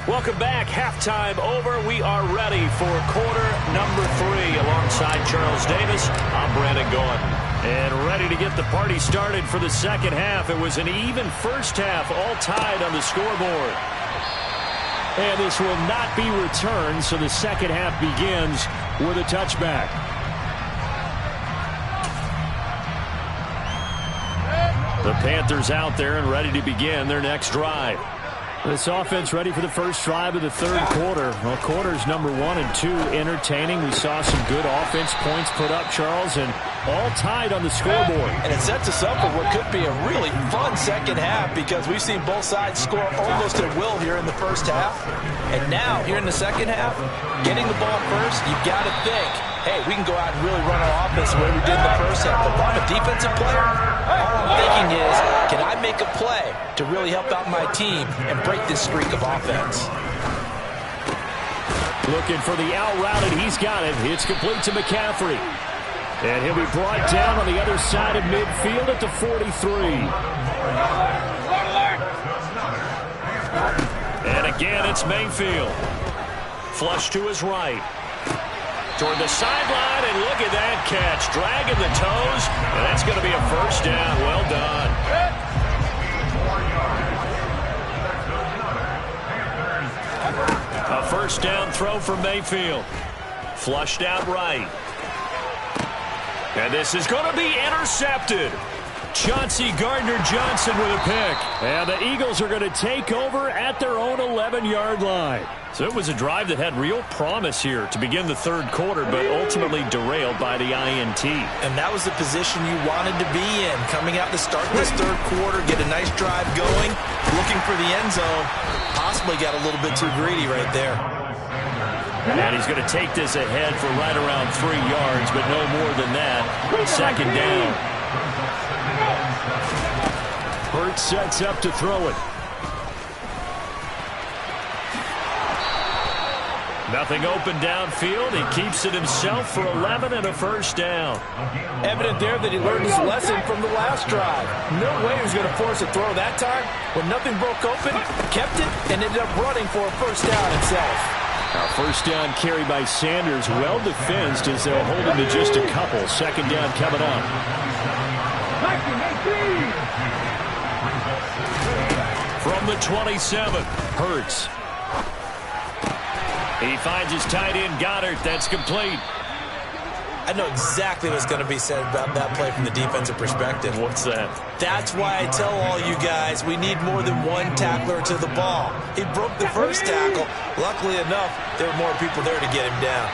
A: Welcome back. Halftime over. We are ready for quarter number 3. Alongside Charles Davis, I'm Brandon Gaudin. And ready to get the party started for the second half. It was an even first half, all tied on the scoreboard.
E: And this will not be returned, so the second half begins with a touchback.
A: The Panthers out there and ready to begin their next drive.
E: This offense ready for the first drive of the third quarter. Well, quarters number 1 and 2 entertaining. We saw some good offense points put up, Charles, and all tied on the scoreboard.
D: And it sets us up for what could be a really fun second half because we've seen both sides score almost at will here in the first half. And now, here in the second half, getting the ball first, you've got to think, hey, we can go out and really run our offense the way we did in the first half. But if I'm a defensive player, all I'm thinking is, can I make a play to really help out my team and break this streak of offense?
E: Looking for the out route, and he's got it. It's complete to McCaffrey. And he'll be brought down on the other side of midfield at the 43.
A: And again, it's Mayfield. Flush to his right. Toward the sideline, and look at that catch. Dragging the toes, and that's going to be a first down. Well done. A first down throw for Mayfield. Flushed out right. And this is going to be intercepted. Chauncey Gardner-Johnson with a pick.
E: And the Eagles are going to take over at their own 11-yard line.
A: So it was a drive that had real promise here to begin the third quarter, but ultimately derailed by the INT.
D: And that was the position you wanted to be in. Coming out to start this third quarter, get a nice drive going, looking for the end zone. Possibly got a little bit too greedy right there.
A: And he's going to take this ahead for right around 3 yards, but no more than that. Second down.
E: Hurts sets up to throw it.
A: Nothing open downfield. He keeps it himself for 11 and a first down.
D: Evident there that he learned his lesson from the last drive. No way he was going to force a throw that time. When nothing broke open, kept it, and ended up running for a first down himself.
E: Our first down carry by Sanders, well defensed as they'll hold him to just a couple. Second down coming up.
A: From the 27, Hurts. He finds his tight end, Goddard. That's complete.
D: I know exactly what's going to be said about that play from the defensive perspective.
A: What's that?
D: That's why I tell all you guys we need more than one tackler to the ball. He broke the first tackle. Luckily enough, there were more people there to get him down.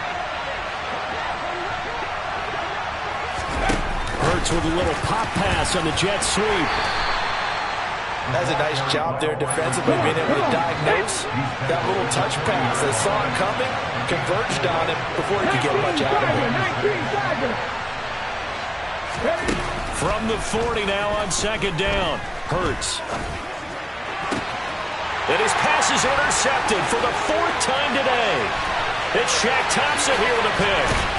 E: Hurts with a little pop pass on the jet sweep.
D: That's a nice job there defensively, being able to diagnose that little touch pass. They saw it coming, converged on him before he could get much out of it.
A: From the 40 now on second down, Hurts. And his pass is intercepted for the 4th time today. It's Shaq Thompson here with a pick.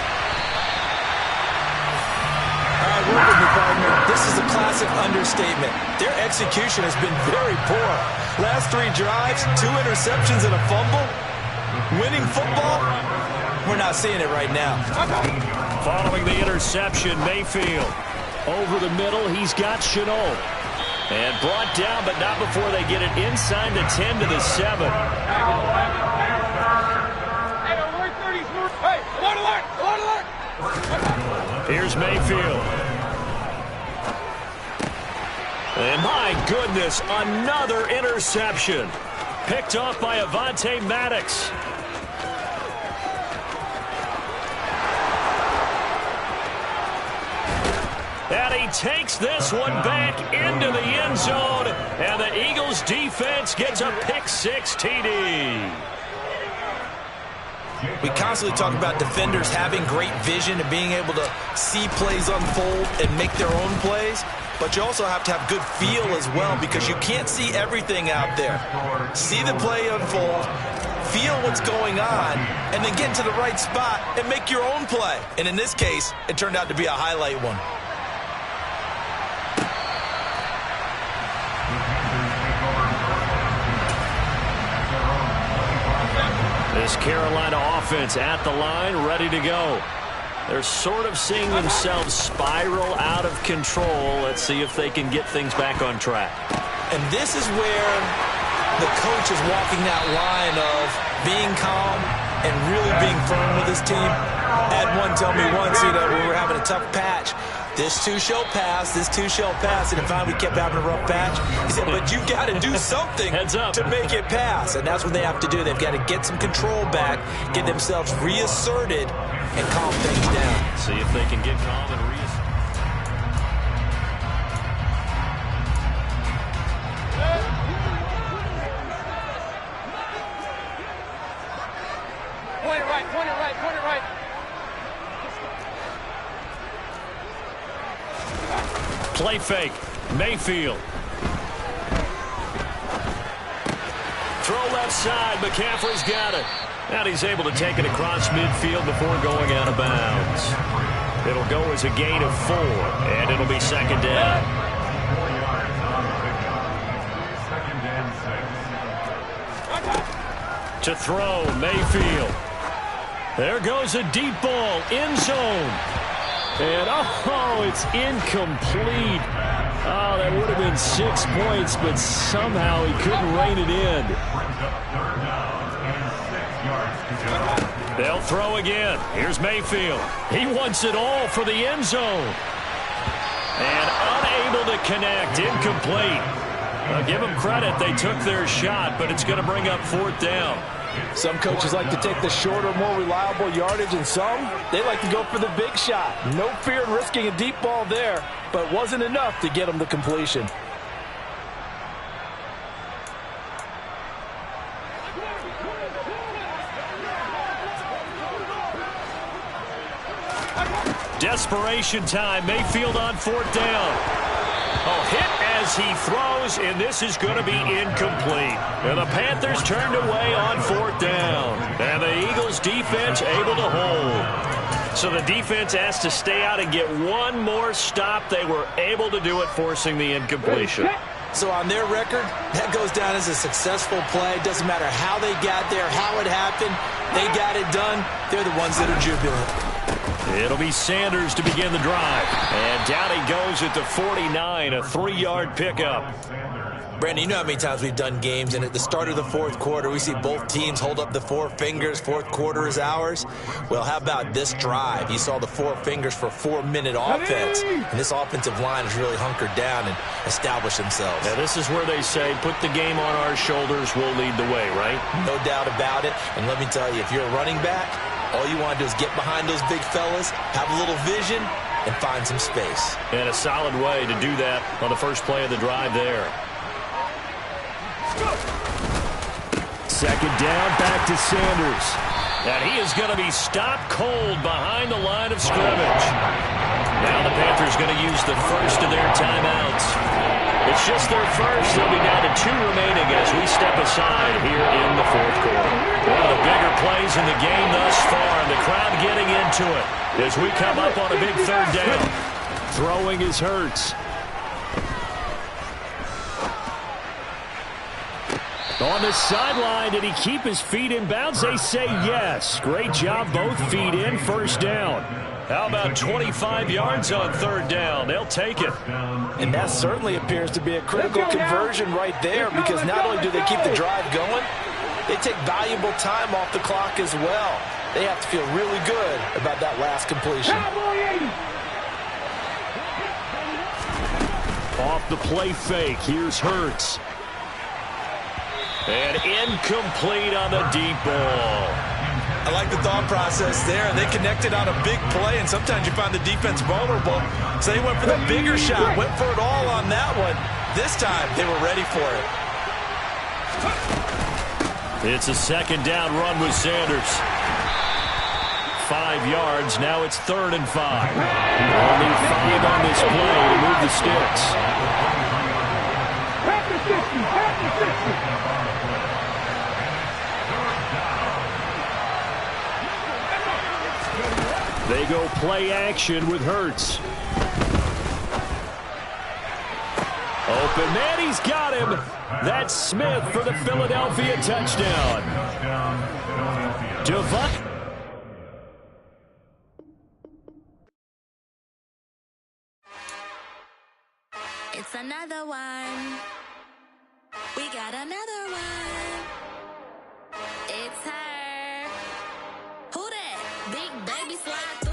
D: Work with me, partner. This is a classic understatement. Their execution has been very poor. Last 3 drives, 2 interceptions and a fumble. Winning football, we're not seeing it right now.
A: Following the interception, Mayfield.
E: Over the middle, he's got Shenault.
A: And brought down, but not before they get it inside the 10 to the 7. Here's Mayfield. And my goodness, another interception. Picked off by Avonte Maddox. And he takes this one back into the end zone. And the Eagles defense gets a pick-6 TD.
D: We constantly talk about defenders having great vision and being able to see plays unfold and make their own plays. But you also have to have good feel as well, because you can't see everything out there. See the play unfold, feel what's going on, and then get into the right spot and make your own play. And in this case, it turned out to be a highlight one.
A: This Carolina offense at the line, ready to go. They're sort of seeing themselves spiral out of control. Let's see if they can get things back on track.
D: And this is where the coach is walking that line of being calm and really being firm with his team. I had one tell me once, when we were having a tough patch, this too shall pass, this too shall pass. And finally we kept having a rough patch. He said, but you got to do something to make it pass. And that's what they have to do. They've got to get some control back, get themselves reasserted, and calm things down.
A: See if they can get calm and reassert.
C: Point it right, point it right, point it right.
A: Play fake. Mayfield. Throw left side. McCaffrey's got it. And he's able to take it across midfield before going out of bounds. It'll go as a gain of 4, and it'll be second down.
B: 4 yards on the pickup. Second and 6.
A: To throw, Mayfield. There goes a deep ball, end zone. And, oh, it's incomplete. Oh, that would have been 6 points, but somehow he couldn't rein it in.
B: Brings up 3rd down and 6 yards to go.
A: They'll throw again. Here's Mayfield. He wants it all for the end zone. And unable to connect, incomplete. Give them credit, they took their shot, but it's going to bring up 4th down.
D: Some coaches like to take the shorter, more reliable yardage, and some, they like to go for the big shot. No fear in risking a deep ball there, but wasn't enough to get them the completion.
A: Desperation time, Mayfield on 4th down. Oh, hit as he throws, and this is going to be incomplete. And the Panthers turned away on 4th down. And the Eagles the hole. So the defense has to stay out and get one more stop. They were able to do it, forcing the incompletion.
D: So on their record, that goes down as a successful play. Doesn't matter how they got there, how it happened. They got it done. They're the ones that are jubilant.
A: It'll be Sanders to begin the drive. And down he goes at the 49, a 3-yard pickup.
D: Brandon, you know how many times we've done games, and at the start of the fourth quarter, we see both teams hold up the four fingers. Fourth quarter is ours. Well, how about this drive? You saw the four fingers for 4-minute offense, and this offensive line has really hunkered down and established themselves.
A: Now, this is where they say, put the game on our shoulders, we'll lead the way, right?
D: No doubt about it, and let me tell you, if you're a running back, all you want to do is get behind those big fellas, have a little vision, and find some space.
A: And a solid way to do that on the first play of the drive there.
E: Second down, back to Sanders.
A: And he is going to be stopped cold behind the line of scrimmage. Now the Panthers going to use the first of their timeouts. It's just their first. They'll be down to 2 remaining as we step aside here in the fourth quarter. One of the bigger plays in the game thus far, and the crowd getting into it as we come up on a big third down.
E: Throwing is Hurts. On the sideline, did he keep his feet in bounds? They say yes. Great job, both feet in, first down.
A: How about 25 yards on third down? They'll take it.
D: And that certainly appears to be a critical conversion right there, because not only do they keep the drive going, they take valuable time off the clock as well. They have to feel really good about that last completion.
E: Off the play fake, here's Hurts.
A: And incomplete on the deep ball.
D: I like the thought process there. They connected on a big play, and sometimes you find the defense vulnerable. So they went for the bigger shot, went for it all on that one. This time, they were ready for
A: it. It's a second down run with Sanders. 5 yards. Now it's 3rd and 5.
E: Only 5 on this play to move the sticks. They go play action with Hurts. Open man, he's got him. That's Smith for the Philadelphia touchdown.
F: It's another one. We got another one. It's her. Who that? Big baby slide.